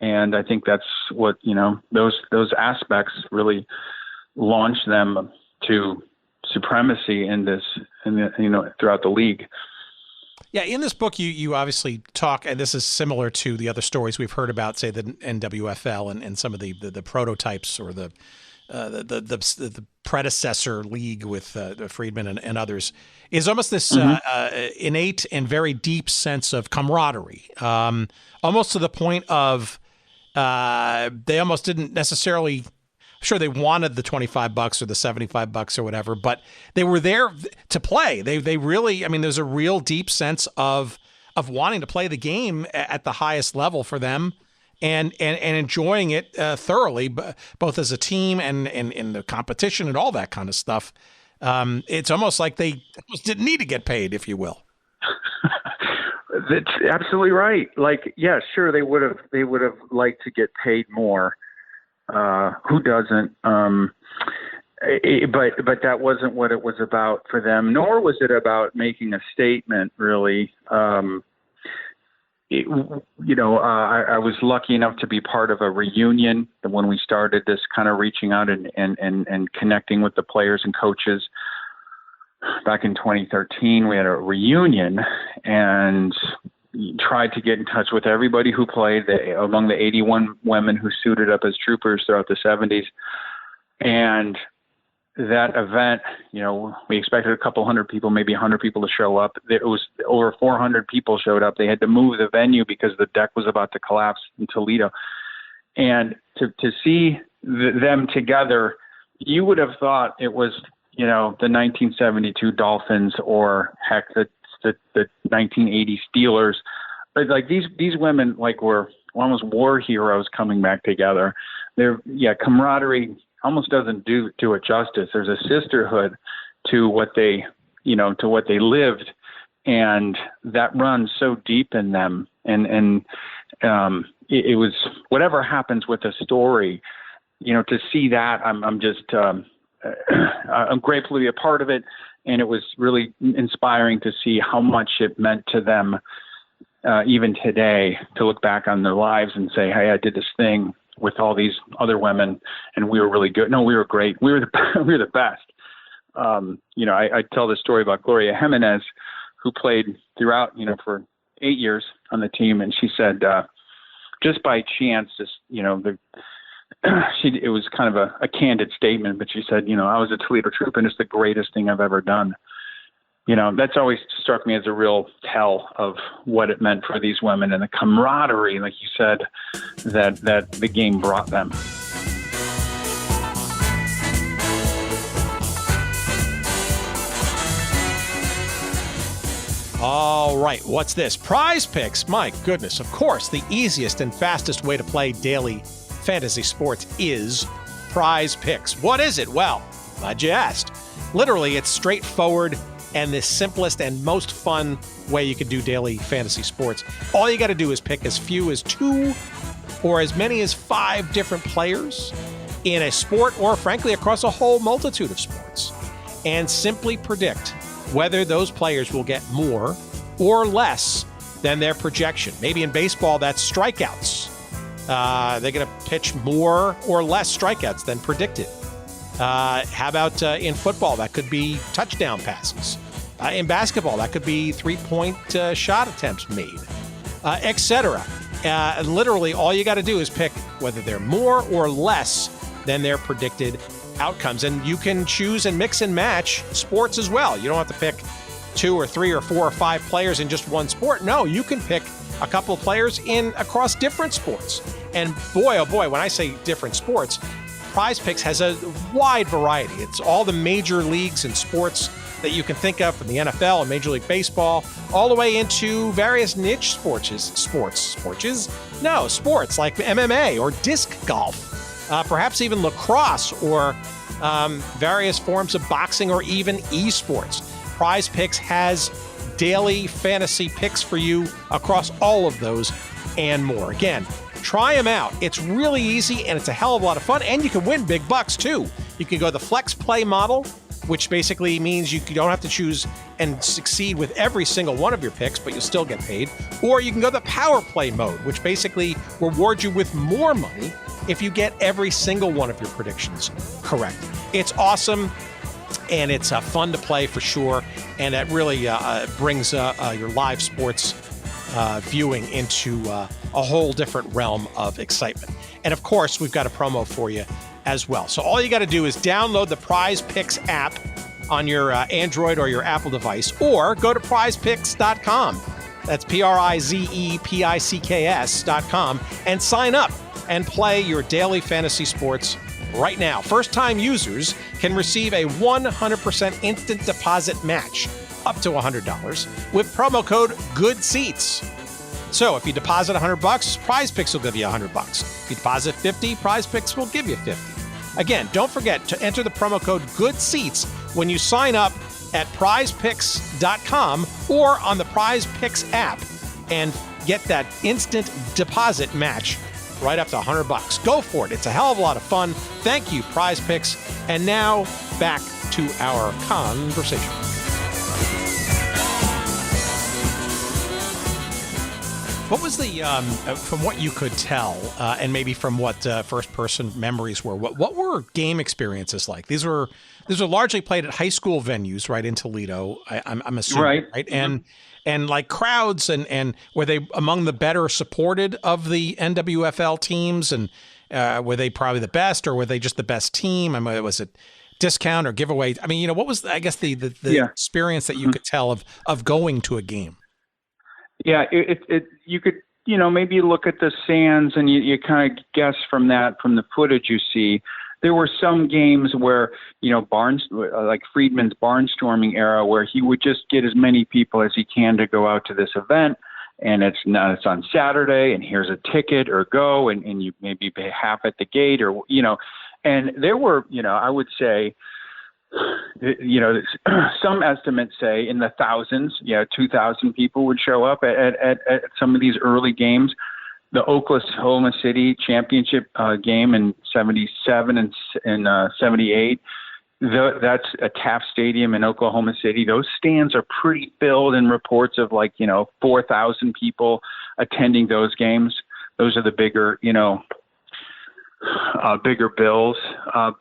G: and I think that's what those aspects really launched them to supremacy throughout the league.
A: Yeah, in this book, you obviously talk, and this is similar to the other stories we've heard about, say the NWFL and some of the prototypes or the predecessor league with Friedman and others, is almost this innate and very deep sense of camaraderie, almost to the point of they almost didn't necessarily. Sure, they wanted the $25 or the $75 or whatever, but they were there to play. They really, I mean, there's a real deep sense of wanting to play the game at the highest level for them, and enjoying it thoroughly, both as a team and in the competition and all that kind of stuff. It's almost like they almost didn't need to get paid, if you will.
G: That's absolutely right. Like, yeah, sure, they would have liked to get paid more. Who doesn't? But that wasn't what it was about for them, nor was it about making a statement, really. I was lucky enough to be part of a reunion when we started this kind of reaching out and connecting with the players and coaches. Back in 2013, we had a reunion and tried to get in touch with everybody who played among the 81 women who suited up as troopers throughout the 70s. And that event, we expected a couple hundred people, maybe 100 people to show up. It was over 400 people showed up. They had to move the venue because the deck was about to collapse in Toledo. And to see them together, you would have thought it was, the 1972 Dolphins or heck, the 1980 Steelers. But like these women were almost war heroes coming back together. Camaraderie almost doesn't do it justice. There's a sisterhood to what they lived, and that runs so deep in them. And it was whatever happens with the story, to see that I'm just I'm grateful to be a part of it. And it was really inspiring to see how much it meant to them, even today, to look back on their lives and say, hey, I did this thing with all these other women and we were really good. No, we were great. We were the best. I tell this story about Gloria Jimenez, who played throughout, for 8 years on the team. And she said, just by chance, it was kind of a candid statement, but she said, I was a Toledo Trooper and it's the greatest thing I've ever done. That's always struck me as a real tell of what it meant for these women and the camaraderie, like you said, that the game brought them.
A: All right, what's this? Prize Picks. My goodness, of course, the easiest and fastest way to play daily fantasy sports is Prize Picks. What is it? Well, glad you asked. Literally, it's straightforward and the simplest and most fun way you can do daily fantasy sports. All you got to do is pick as few as 2 or as many as 5 different players in a sport or, frankly, across a whole multitude of sports, and simply predict whether those players will get more or less than their projection. Maybe in baseball, that's strikeouts. They're going to pitch more or less strikeouts than predicted. How about in football? That could be touchdown passes. In basketball, that could be 3-point shot attempts made, etc. Literally, all you got to do is pick whether they're more or less than their predicted outcomes. And you can choose and mix and match sports as well. You don't have to pick 2 or 3 or 4 or 5 players in just one sport. No, you can pick a couple of players across different sports. And boy, oh boy, when I say different sports, Prize Picks has a wide variety. It's all the major leagues and sports that you can think of, from the NFL and Major League Baseball, all the way into various niche sports like MMA or disc golf, perhaps even lacrosse or various forms of boxing or even esports. Prize Picks has daily fantasy picks for you across all of those and more. Again, try them out. It's really easy and it's a hell of a lot of fun, and you can win big bucks too. You can go the flex play model, which basically means you don't have to choose and succeed with every single one of your picks, but you'll still get paid. Or you can go the power play mode, which basically rewards you with more money if you get every single one of your predictions correct. It's awesome, and it's fun to play for sure, and it really brings your live sports viewing into a whole different realm of excitement. And of course, we've got a promo for you as well. So all you got to do is download the Prize Picks app on your Android or your Apple device, or go to prizepicks.com. That's prizepicks.com, and sign up and play your daily fantasy sports right now. First-time users can receive a 100% instant deposit match up to $100 with promo code GOODSEATS. So if you deposit $100, Prize Picks will give you $100. If you deposit $50, Prize Picks will give you $50. Again, don't forget to enter the promo code GOODSEATS when you sign up at prizepicks.com or on the Prize Picks app and get that instant deposit match right up to $100. Go for it. It's a hell of a lot of fun. Thank you, Prize Picks. And now back to our conversation. What was the, from what you could tell, and maybe from what first-person memories were, what were game experiences like? These were largely played at high school venues, right, in Toledo, I'm assuming, right? And like crowds, and were they among the better supported of the NWFL teams, and were they probably the best, or were they just the best team? I mean, was it discount or giveaway? I mean, what was, I guess, the experience that you could tell of going to a game?
G: Yeah, you could, maybe look at the stands and you kind of guess from the footage you see. There were some games where, like Friedman's barnstorming era, where he would just get as many people as he can to go out to this event. And it's on Saturday, and here's a ticket, or go, and you maybe pay half at the gate, or, and there were, I would say, some estimates say in the thousands, 2,000 people would show up at some of these early games. The Oklahoma City championship game in 77 and 78, that's a Taft Stadium in Oklahoma City. Those stands are pretty filled, and reports of 4,000 people attending those games. Those are the bigger, bigger bills,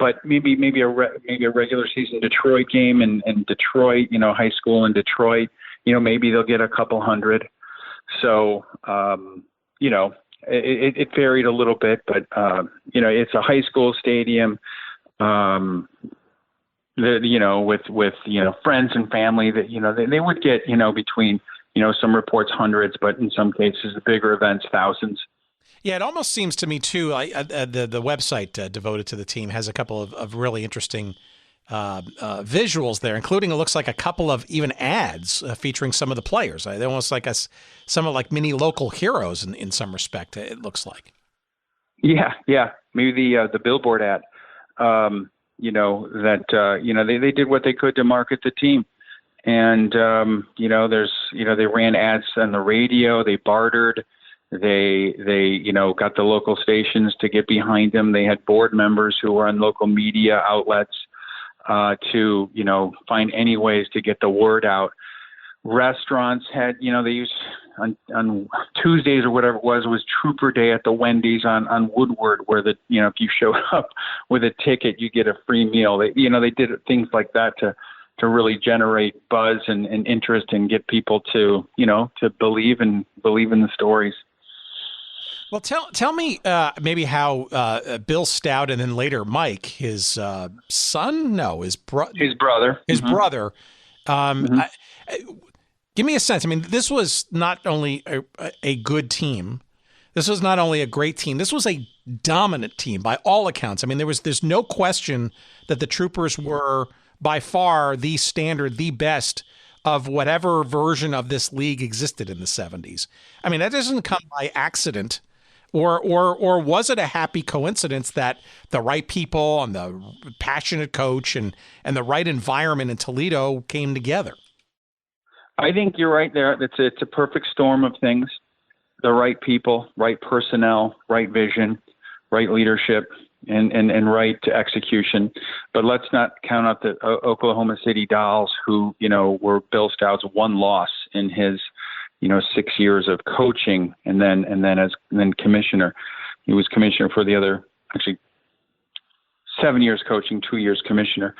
G: but maybe a regular season Detroit game in Detroit, high school in Detroit, maybe they'll get a couple hundred. So, it varied a little bit, but it's a high school stadium, with friends and family that they would get between some reports hundreds, but in some cases the bigger events thousands.
A: Yeah, it almost seems to me, too, the website devoted to the team has a couple of really interesting visuals there, including, it looks like, a couple of even ads featuring some of the players. They're almost like some of mini local heroes in some respect, it looks like. Yeah.
G: Maybe the billboard ad, they did what they could to market the team. And, they ran ads on the radio, they bartered. They got the local stations to get behind them. They had board members who were on local media outlets to find any ways to get the word out. Restaurants had, they used on Tuesdays or whatever it was Trooper Day at the Wendy's on Woodward, where if you showed up with a ticket, you get a free meal. They did things like that to really generate buzz and interest and get people to believe in the stories.
A: Well, tell me maybe how Bill Stout, and then later Mike, his son? No, his brother. His brother. Give me a sense. I mean, this was not only a good team. This was not only a great team. This was a dominant team by all accounts. I mean, there's no question that the Troopers were by far the standard, the best of whatever version of this league existed in the 70s. I mean, that doesn't come by accident. Or was it a happy coincidence that the right people and the passionate coach and the right environment in Toledo came together?
G: I think you're right there. It's a perfect storm of things. The right people, right personnel, right vision, right leadership, and right execution. But let's not count out the Oklahoma City Dolls, who, were Bill Stout's one loss in his 6 years of coaching, and then commissioner. He was commissioner for the other, actually 7 years coaching, 2 years commissioner.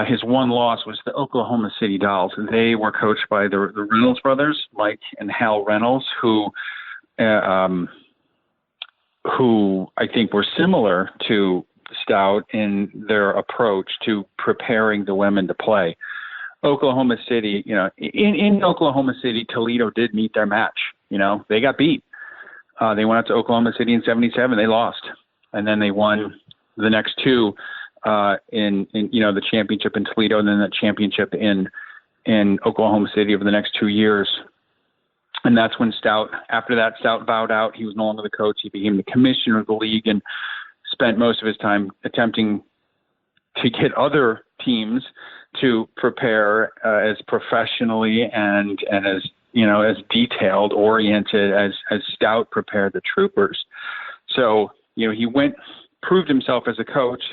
G: His one loss was the Oklahoma City Dolls. They were coached by the Reynolds brothers, Mike and Hal Reynolds, who I think were similar to Stout in their approach to preparing the women to play. Oklahoma City, in Oklahoma City, Toledo did meet their match. They got beat. They went out to Oklahoma City in 77. They lost. And then they won the next two in the championship in Toledo, and then the championship in Oklahoma City over the next 2 years. And that's when Stout bowed out. He was no longer the coach. He became the commissioner of the league and spent most of his time attempting to get other teams to prepare as professionally and as detailed oriented as Stout prepared the Troopers. So, he proved himself as a coach,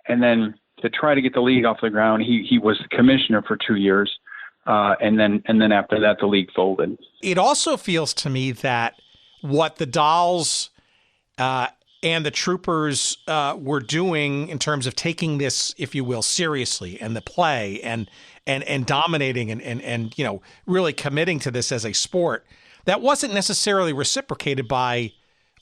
G: and then to try to get the league off the ground, he was the commissioner for 2 years. And then after that, the league folded.
A: It also feels to me that what the Dolls and the Troopers were doing in terms of taking this, if you will, seriously, and the play and dominating and really committing to this as a sport, that wasn't necessarily reciprocated by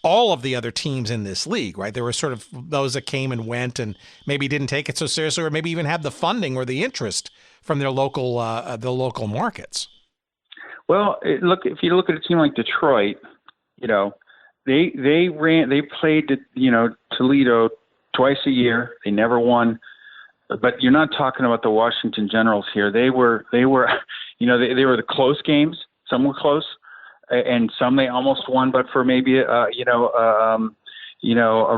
A: all of the other teams in this league, right? There were sort of those that came and went and maybe didn't take it so seriously, or maybe even had the funding or the interest from their local markets. Well,
G: if you look at a team like Detroit, they played Toledo twice a year. They never won. But you're not talking about the Washington Generals here. They were they were the close games. Some were close, and some they almost won, but for maybe a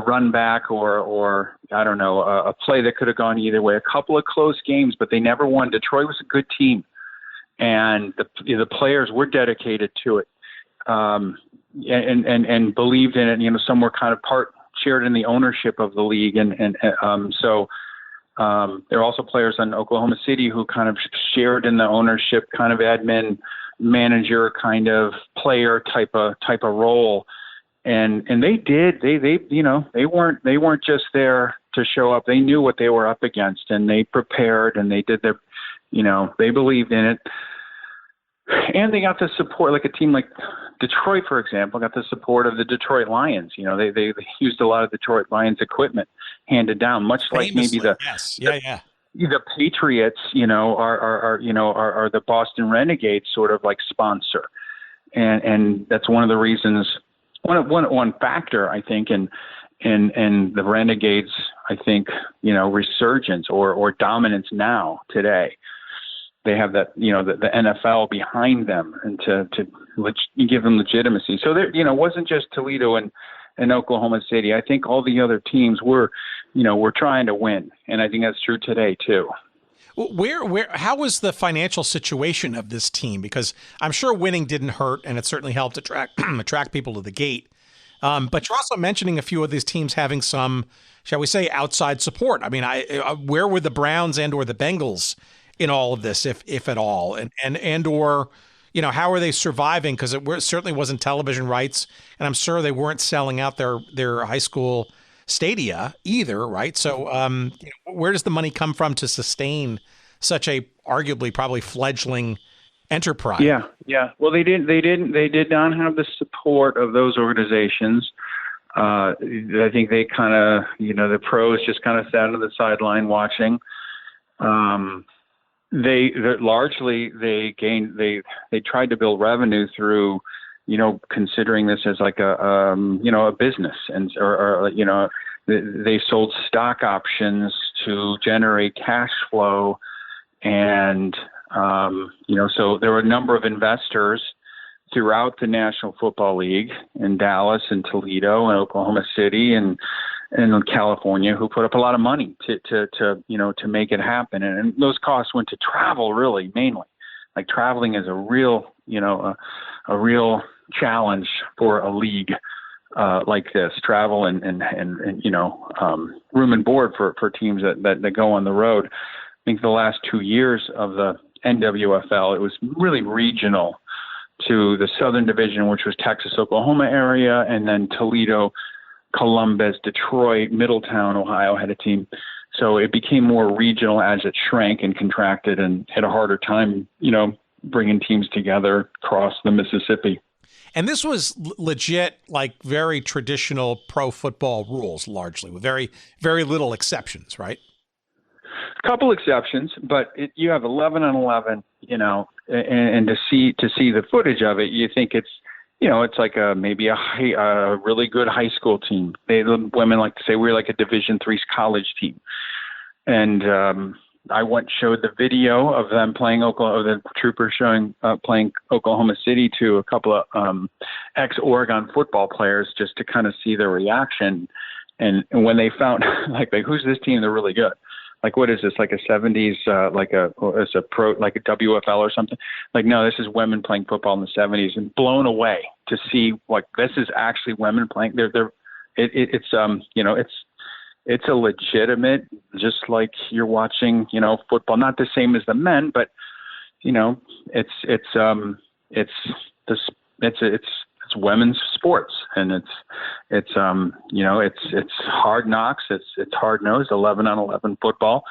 G: run back or I don't know, a play that could have gone either way. A couple of close games, but they never won. Detroit was a good team, and the players were dedicated to it, and believed in it. Some were kind of shared in the ownership of the league, so there are also players on Oklahoma City who kind of shared in the ownership, kind of admin, manager, kind of player type of role. And they did. They weren't just there to show up. They knew what they were up against, and they prepared, and they did their, they believed in it, and they got the support. Like a team like Detroit, for example, got the support of the Detroit Lions. They used a lot of Detroit Lions equipment handed down, much
A: Famously,
G: like maybe the Patriots, are the Boston Renegades sort of like sponsor, and that's one of the reasons. One factor, I think, in the Renegades, I think, resurgence or dominance now today. They have that, the NFL behind them and to give them legitimacy. So there, it wasn't just Toledo and Oklahoma City. I think all the other teams were trying to win, and I think that's true today too.
A: How was the financial situation of this team? Because I'm sure winning didn't hurt, and it certainly helped attract people to the gate. But you're also mentioning a few of these teams having some, shall we say, outside support. I mean, where were the Browns and or the Bengals in all of this, if at all, and or how are they surviving? Because it certainly wasn't television rights, and I'm sure they weren't selling out their high school stadia either, right? So where does the money come from to sustain such a arguably probably fledgling enterprise? Yeah. Well, they did not have the support of those organizations. I think they kind of, the pros just kind of sat on the sideline watching. They tried to build revenue through, considering this as like a business, and they sold stock options to generate cash flow, and so there were a number of investors throughout the National Football League in Dallas and Toledo and Oklahoma City and California who put up a lot of money to make it happen, and those costs went to travel, really, mainly. Like traveling is a real challenge for a league like this. Travel and room and board for teams that go on the road. I think the last 2 years of the NWFL, it was really regional to the Southern Division, which was Texas, Oklahoma area, and then Toledo, Columbus, Detroit, Middletown, Ohio had a team. So it became more regional as it shrank and contracted and had a harder time, bringing teams together across the Mississippi. And this was legit, like very traditional pro football rules, largely, with very, very little exceptions, right? A couple exceptions, but you have 11-on-11, and to see the footage of it, you think it's, it's like maybe a really good high school team. The women like to say we're like a Division III college team. And I showed the video of them playing the Troopers playing Oklahoma City to a couple of ex-Oregon football players just to kind of see their reaction. And when they found like who's this team? They're really good. Like, what is this? Like a 70s, it's a pro, like a WFL or something. Like, no, this is women playing football in the 70s, and blown away to see like this is actually women playing. They're
G: it's a legitimate, just like you're watching, football, not the same as the men, but it's women's sports, and it's hard knocks. It's hard nosed 11-on-11 football,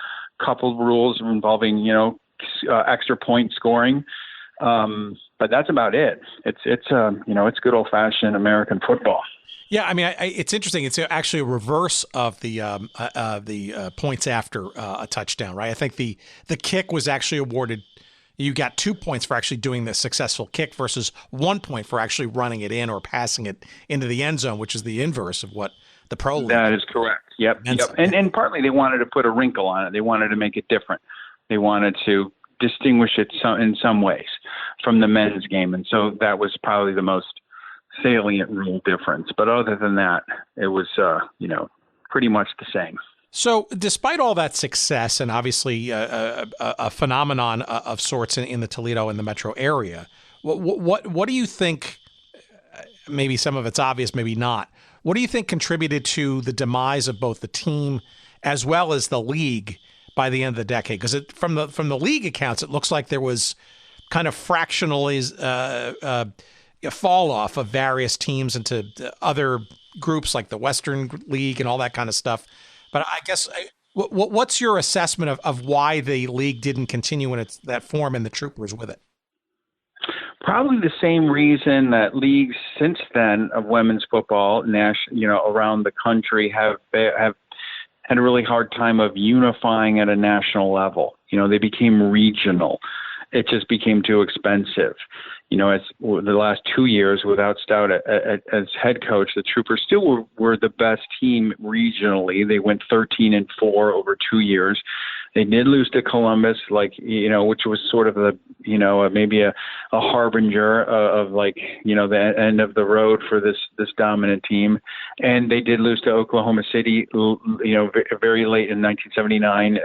G: coupled rules involving, extra point scoring. But that's about it. It's good old fashioned American football.
A: Yeah, I mean, it's interesting. It's actually a reverse of the points after a touchdown, right? I think the kick was actually awarded. You got 2 points for actually doing the successful kick versus 1 point for actually running it in or passing it into the end zone, which is the inverse of what the pro league.
G: That is correct. Yep. And partly they wanted to put a wrinkle on it. They wanted to make it different. They wanted to distinguish it in some ways from the men's game, and so that was probably the most salient rule difference. But other than that, it was pretty much the same.
A: So despite all that success and obviously a phenomenon of sorts in the Toledo and the metro area, what do you think, maybe some of it's obvious, maybe not, what do you think contributed to the demise of both the team as well as the league by the end of the decade? Because from the league accounts, it looks like there was kind of fractionally a fall off of various teams into other groups like the Western League and all that kind of stuff. But I guess what's your assessment of why the league didn't continue in that form and the Troopers with it?
G: Probably the same reason that leagues since then of women's football, around the country have had a really hard time of unifying at a national level. They became regional. It just became too expensive. As the last 2 years without Stout as head coach, the Troopers still were the best team regionally. They went 13-4 over 2 years. They did lose to Columbus, which was sort of maybe a harbinger of the end of the road for this dominant team. And they did lose to Oklahoma City, very late in 1979.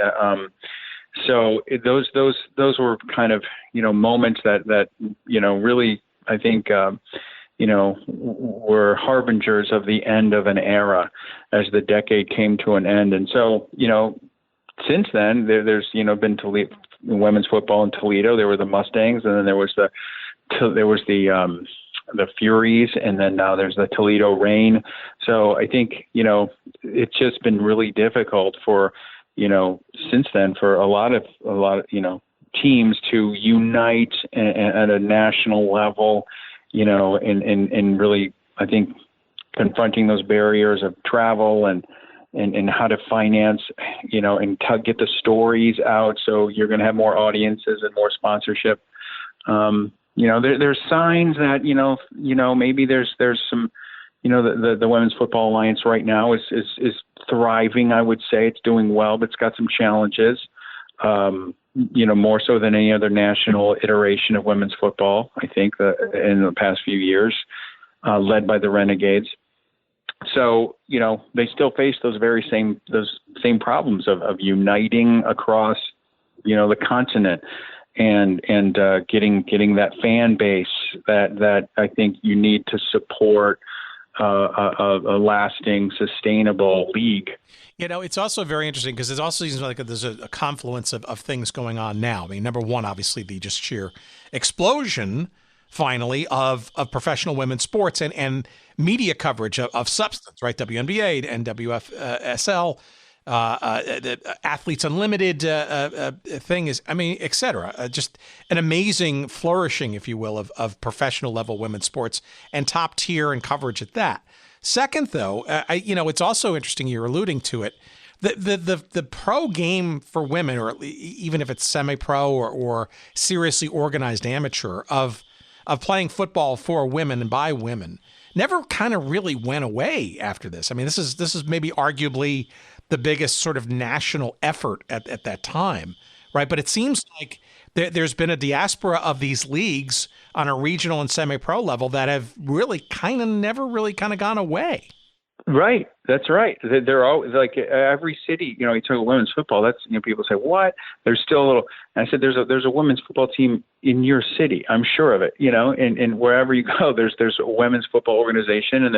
G: So those were kind of, moments that really, I think, were harbingers of the end of an era as the decade came to an end. And so, since then, there's been Toledo, women's football in Toledo. There were the Mustangs, and then there was the Furies, and then now there's the Toledo Rain. So I think it's just been really difficult for since then for a lot of teams to unite at a national level, and really, I think, confronting those barriers of travel and how to finance, and get the stories out. So you're going to have more audiences and more sponsorship. There's signs that, maybe there's some, the Women's Football Alliance right now is thriving. I would say it's doing well, but it's got some challenges, more so than any other national iteration of women's football, I think, in the past few years, led by the Renegades. So, they still face those same problems of uniting across, the continent and getting that fan base that I think you need to support a lasting, sustainable league.
A: It's also very interesting because it also seems like there's a confluence of things going on now. I mean, number one, obviously the just sheer explosion, finally, of professional women's sports and media coverage of substance, right? WNBA and WFSL, the Athletes Unlimited thing is, et cetera. Just an amazing flourishing, if you will, of professional level women's sports and top tier and coverage at that. Second, though, it's also interesting. You're alluding to it. The pro game for women, or even if it's semi-pro or seriously organized amateur, of playing football for women and by women, never kind of really went away after this. I mean, this is maybe arguably the biggest sort of national effort at that time, right? But it seems like there's been a diaspora of these leagues on a regional and semi-pro level that have really kind of never really kind of gone away.
G: Right. That's right. They're all like every city, you talk about women's football. That's, people say, what? There's still a little, and I said, there's a women's football team in your city. I'm sure of it, and wherever you go, there's a women's football organization, and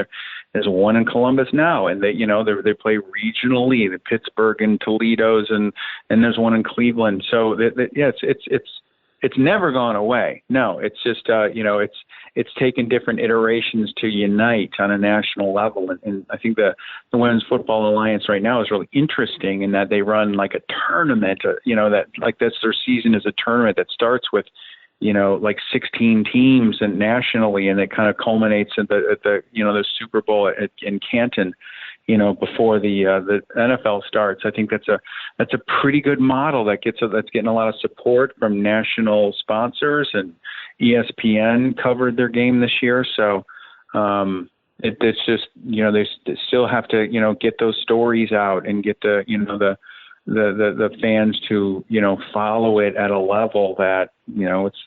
G: there's one in Columbus now. And they play regionally, the Pittsburgh and Toledo's, and there's one in Cleveland. So it's never gone away. No, it's just, it's taken different iterations to unite on a national level. And I think the Women's Football Alliance right now is really interesting in that they run like a tournament, that like that's their season is a tournament that starts with, like 16 teams and nationally, and it kind of culminates at the Super Bowl in Canton, before the NFL starts. I think that's a pretty good model that's getting a lot of support from national sponsors, and ESPN covered their game this year. So it's just, they still have to, get those stories out and get the fans to, follow it at a level that,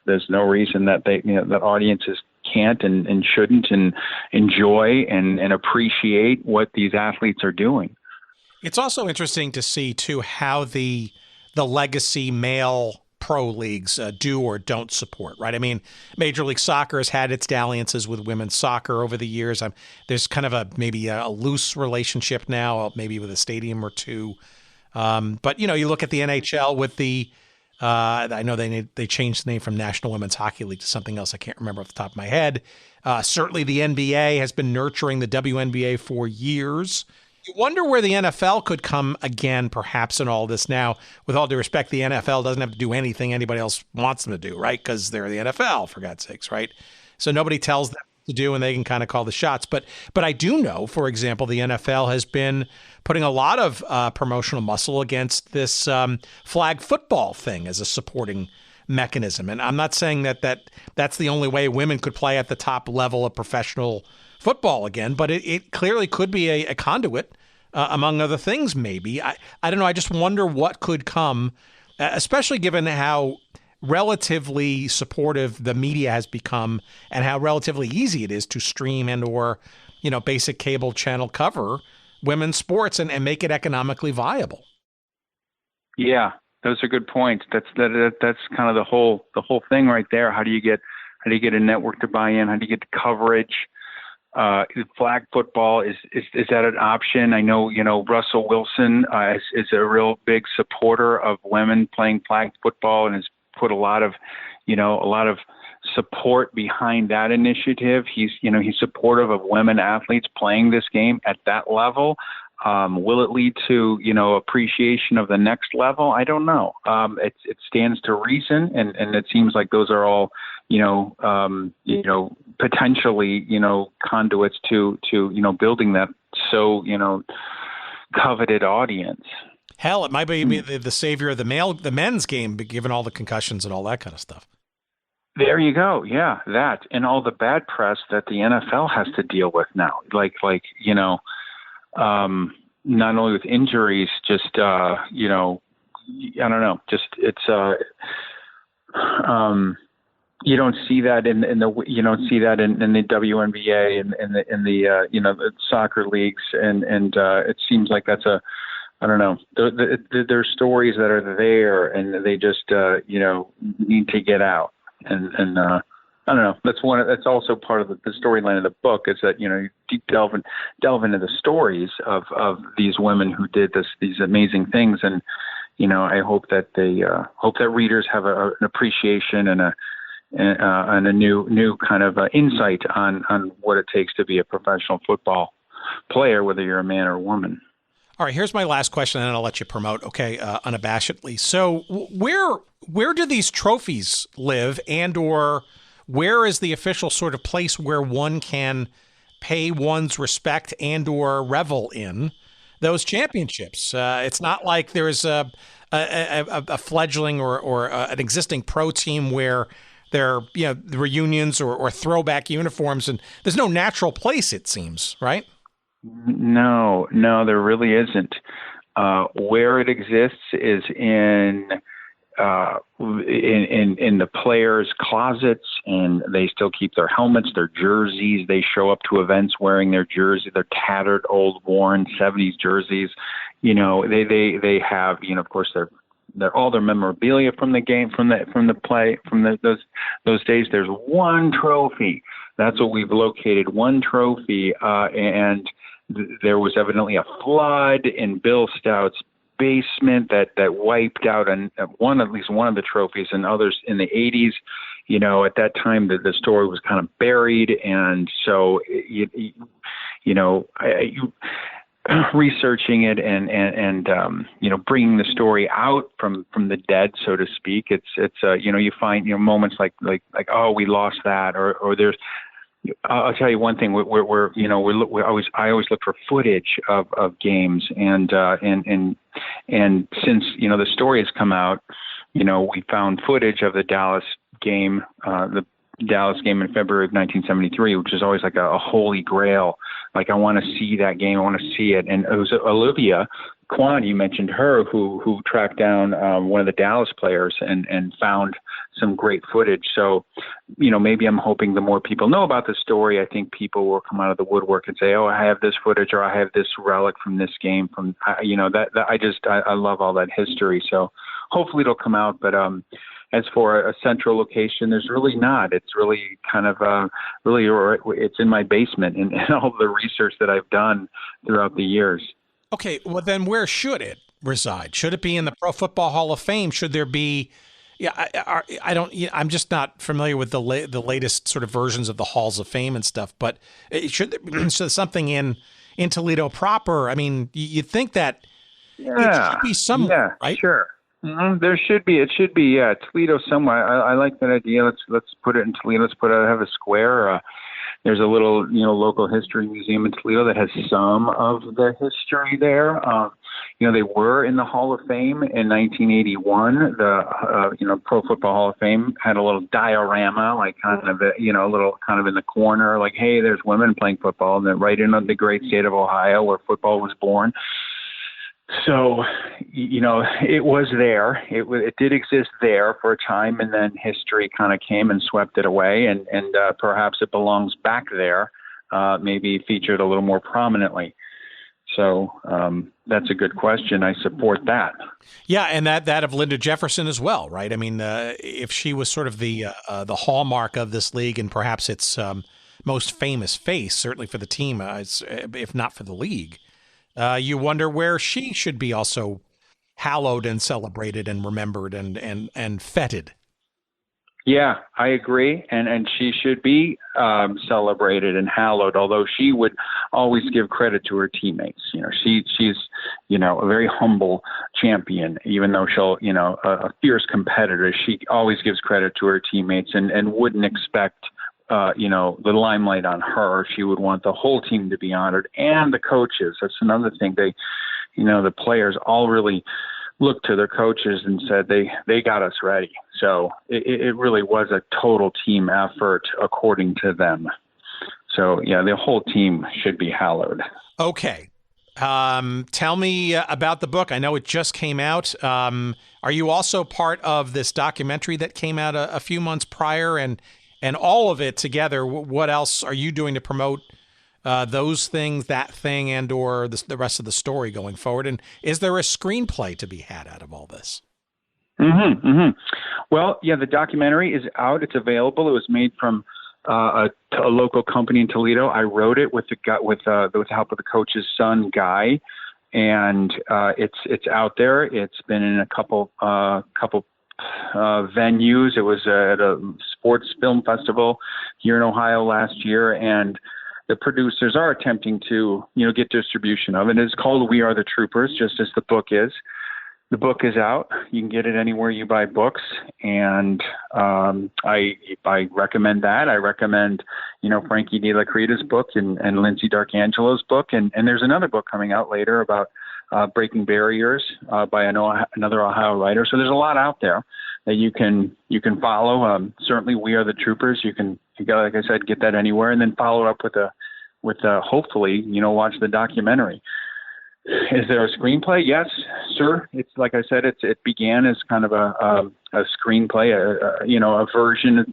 G: there's no reason that that audiences can't and shouldn't and enjoy and appreciate what these athletes are doing.
A: It's also interesting to see too how the legacy male pro leagues do or don't support, right? I mean, Major League Soccer has had its dalliances with women's soccer over the years. There's kind of maybe a loose relationship now, maybe with a stadium or two. But you look at the NHL with the I know they changed the name from National Women's Hockey League to something else I can't remember off the top of my head. Certainly the NBA has been nurturing the WNBA for years. You wonder where the NFL could come again, perhaps, in all this. Now, with all due respect, the NFL doesn't have to do anything anybody else wants them to do, right? Because they're the NFL, for God's sakes, right? So nobody tells them what to do, and they can kind of call the shots. But I do know, for example, the NFL has been putting a lot of promotional muscle against this flag football thing as a supporting mechanism. And I'm not saying that's the only way women could play at the top level of professional football again, but it clearly could be a conduit, among other things, maybe. I don't know. I just wonder what could come, especially given how relatively supportive the media has become and how relatively easy it is to stream and or, basic cable channel cover women's sports and make it economically viable.
G: Yeah, those are good points. That's kind of the whole thing right there. How do you get a network to buy in? How do you get the coverage? Flag football is that an option? I know Russell Wilson is a real big supporter of women playing flag football and has put a lot of support behind that initiative. He's supportive of women athletes playing this game at that level. Will it lead to appreciation of the next level? I don't know. It stands to reason, and it seems like those are all potentially conduits to building that coveted audience.
A: Hell, it might be the savior of the men's game, given all the concussions and all that kind of stuff.
G: There you go. Yeah, that and all the bad press that the NFL has to deal with now. Not only with injuries, just I don't know. Just it's you don't see that in the WNBA and in the soccer leagues, and it seems like that's I don't know. There's stories that are there, and they just need to get out. And I don't know. That's also part of the storyline of the book is that you delve into the stories of these women who did these amazing things, and I hope that that readers have an appreciation and a new kind of insight on what it takes to be a professional football player, whether you're a man or a woman.
A: All right, here's my last question, and then I'll let you promote, okay, unabashedly. So where do these trophies live, and or where is the official sort of place where one can pay one's respect and or revel in those championships? It's not like there's a fledgling or an existing pro team where there are the reunions or throwback uniforms, and there's no natural place, it seems, right?
G: No, there really isn't. Where it exists is in in the players' closets, and they still keep their helmets, their jerseys. They show up to events wearing their jersey, their tattered, old, worn 70s jerseys. You know, they have, you know, of course, their all their memorabilia from the game, from the play, from those days. There's one trophy. That's what we've located. One trophy, and there was evidently a flood in Bill Stout's basement that wiped out at least one of the trophies, and others in the 80s. You know, at that time the story was kind of buried, and so researching it and you know, bringing the story out from the dead, so to speak. It's you know, you find, you know, moments like oh, we lost that, or there's. I'll tell you one thing. I always look for footage of games, and since, you know, the story has come out, you know, we found footage of the Dallas game in February of 1973, which is always like a holy grail. Like, I want to see that game. I want to see it. And it was Olivia Kwan, you mentioned her, who tracked down one of the Dallas players and found some great footage. So, you know, maybe I'm hoping the more people know about the story, I think people will come out of the woodwork and say, oh, I have this footage, or I have this relic from this game. You know, I love all that history. So hopefully it'll come out. But as for a central location, there's really not. It's really kind of it's in my basement and all the research that I've done throughout the years.
A: Okay, well then, where should it reside? Should it be in the Pro Football Hall of Fame? Should there be? Yeah, I don't. I'm just not familiar with the latest sort of versions of the Halls of Fame and stuff. But should there so something in Toledo proper? I mean, you'd think that it should be somewhere, right?
G: Sure. Mm-hmm. There should be. It should be. Yeah, Toledo somewhere. I like that idea. Let's put it in Toledo. Let's have a square. There's a little, you know, local history museum in Toledo that has some of the history there. You know, they were in the Hall of Fame in 1981. The Pro Football Hall of Fame had a little diorama, like kind of a little kind of in the corner, like, hey, there's women playing football, and then right in the great state of Ohio where football was born. So, you know, it was there. It did exist there for a time, and then history kind of came and swept it away, and perhaps it belongs back there, maybe featured a little more prominently. So that's a good question. I support that.
A: Yeah, and that of Linda Jefferson as well, right? I mean, if she was sort of the hallmark of this league, and perhaps its most famous face, certainly for the team, if not for the league. You wonder where she should be also hallowed and celebrated and remembered and feted.
G: Yeah, I agree. And she should be celebrated and hallowed, although she would always give credit to her teammates. You know, she's, you know, a very humble champion, even though she'll, you know, a fierce competitor. She always gives credit to her teammates and wouldn't expect you know, the limelight on her. She would want the whole team to be honored, and the coaches. That's another thing. They, you know, the players all really looked to their coaches and said they got us ready. So it really was a total team effort according to them. So yeah, the whole team should be hallowed.
A: Okay. Tell me about the book. I know it just came out. Are you also part of this documentary that came out a few months prior, and all of it together? What else are you doing to promote those things, that thing, and or the rest of the story going forward? And is there a screenplay to be had out of all this?
G: Mm-hmm, mm-hmm. Well, yeah, the documentary is out. It's available. It was made from a local company in Toledo. I wrote it with the help of the coach's son, Guy, and it's out there. It's been in a couple venues. It was at a sports film festival here in Ohio last year, and the producers are attempting to, you know, get distribution of it. It's called We Are the Troopers, just as the book is. The book is out. You can get it anywhere you buy books, and I recommend that. I recommend, you know, Frankie De La Creta's book and Lindsay D'Arcangelo's book, and there's another book coming out later about Breaking Barriers by another Ohio writer. So there's a lot out there that you can follow. Certainly, We Are the Troopers. You can, like I said, get that anywhere, and then follow up with hopefully, you know, watch the documentary. Is there a screenplay? Yes, sir. It's like I said, it began as kind of a screenplay, a version.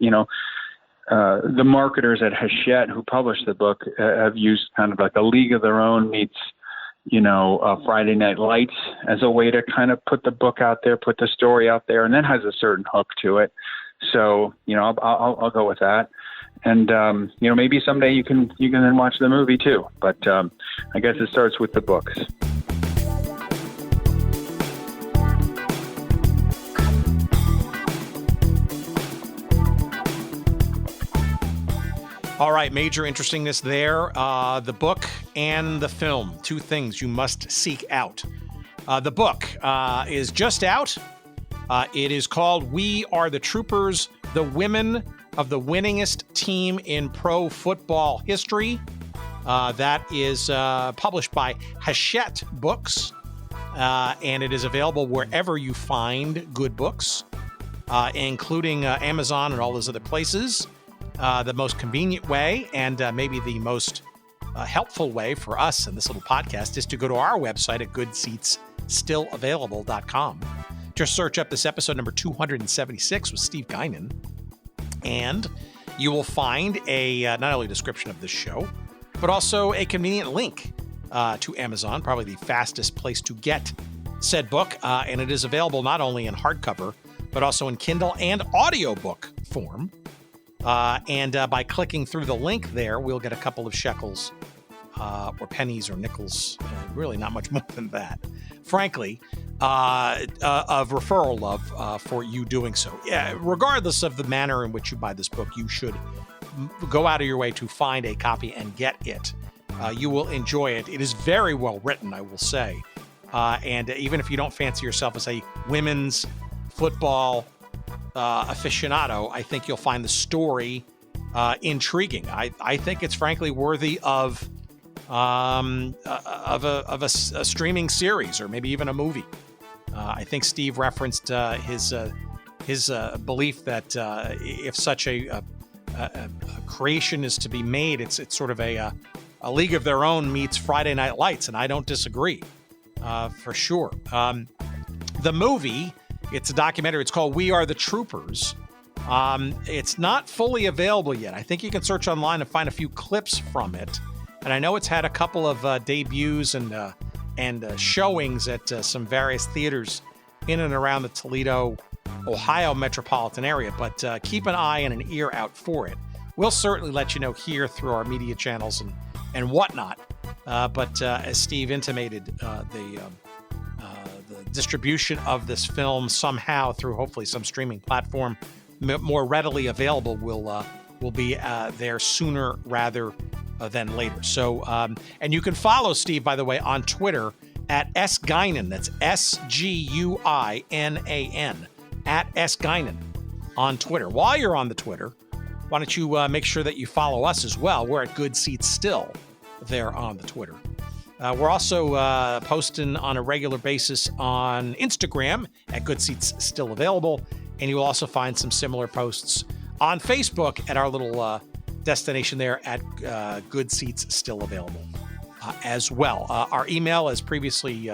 G: The marketers at Hachette who published the book have used kind of like a League of Their Own meets, Friday Night Lights as a way to kind of put the book out there, put the story out there, and that has a certain hook to it. So, I'll go with that. And, maybe someday you can then watch the movie too. But I guess it starts with the books.
A: All right, major interestingness there. The book and the film, two things you must seek out. The book is just out. It is called We Are the Troopers, the Women of the Winningest Team in Pro Football History. That is published by Hachette Books, and it is available wherever you find good books, including Amazon and all those other places. The most convenient way and maybe the most helpful way for us in this little podcast is to go to our website at goodseatsstillavailable.com. Just search up this episode number 276 with Steve Guinan, and you will find a not only description of this show, but also a convenient link to Amazon, probably the fastest place to get said book. And it is available not only in hardcover, but also in Kindle and audiobook form. And by clicking through the link there, we'll get a couple of shekels or pennies or nickels, really not much more than that, frankly, of referral love for you doing so. Yeah, regardless of the manner in which you buy this book, you should go out of your way to find a copy and get it. You will enjoy it. It is very well written, I will say. And even if you don't fancy yourself as a women's football aficionado, I think you'll find the story intriguing. I think it's frankly worthy of a streaming series or maybe even a movie. I think Steve referenced his belief that if such a creation is to be made, it's sort of a League of Their Own meets Friday Night Lights, and I don't disagree for sure. The movie, it's a documentary. It's called We Are the Troopers. It's not fully available yet. I think you can search online and find a few clips from it. And I know it's had a couple of debuts and showings at some various theaters in and around the Toledo, Ohio metropolitan area. But keep an eye and an ear out for it. We'll certainly let you know here through our media channels and whatnot. But as Steve intimated, the distribution of this film somehow through hopefully some streaming platform more readily available will be there sooner rather than later. So, and you can follow Steve, by the way, on Twitter at @sguinan. That's SGUINAN at @sguinan on Twitter. While you're on the Twitter, why don't you make sure that you follow us as well? We're at Good Seats Still there on the Twitter. We're also posting on a regular basis on Instagram at Good Seats Still Available, and you'll also find some similar posts on Facebook at our little destination there at Good Seats Still Available as well. Our email, as previously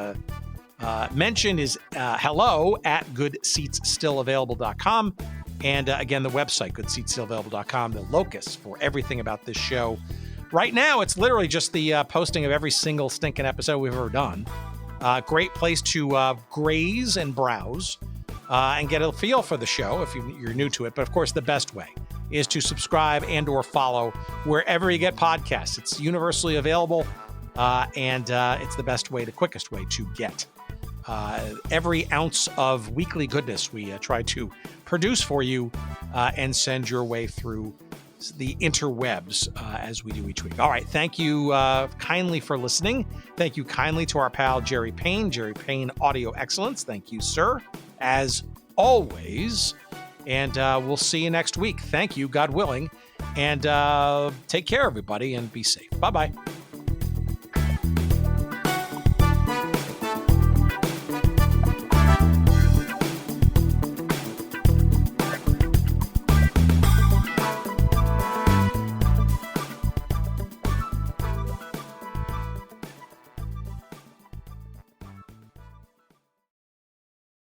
A: mentioned, is hello@goodseatsstillavailable.com. And again, the website, goodseatsstillavailable.com, the locus for everything about this show. Right now, it's literally just the posting of every single stinking episode we've ever done. Great place to graze and browse and get a feel for the show if you're new to it. But of course, the best way is to subscribe and or follow wherever you get podcasts. It's universally available, and it's the best way, the quickest way to get every ounce of weekly goodness we try to produce for you and send your way through the interwebs as we do each week. All right. Thank you kindly for listening. Thank you kindly to our pal, Jerry Payne Audio Excellence. Thank you, sir, as always. And we'll see you next week. Thank you, God willing. And take care, everybody, and be safe. Bye-bye.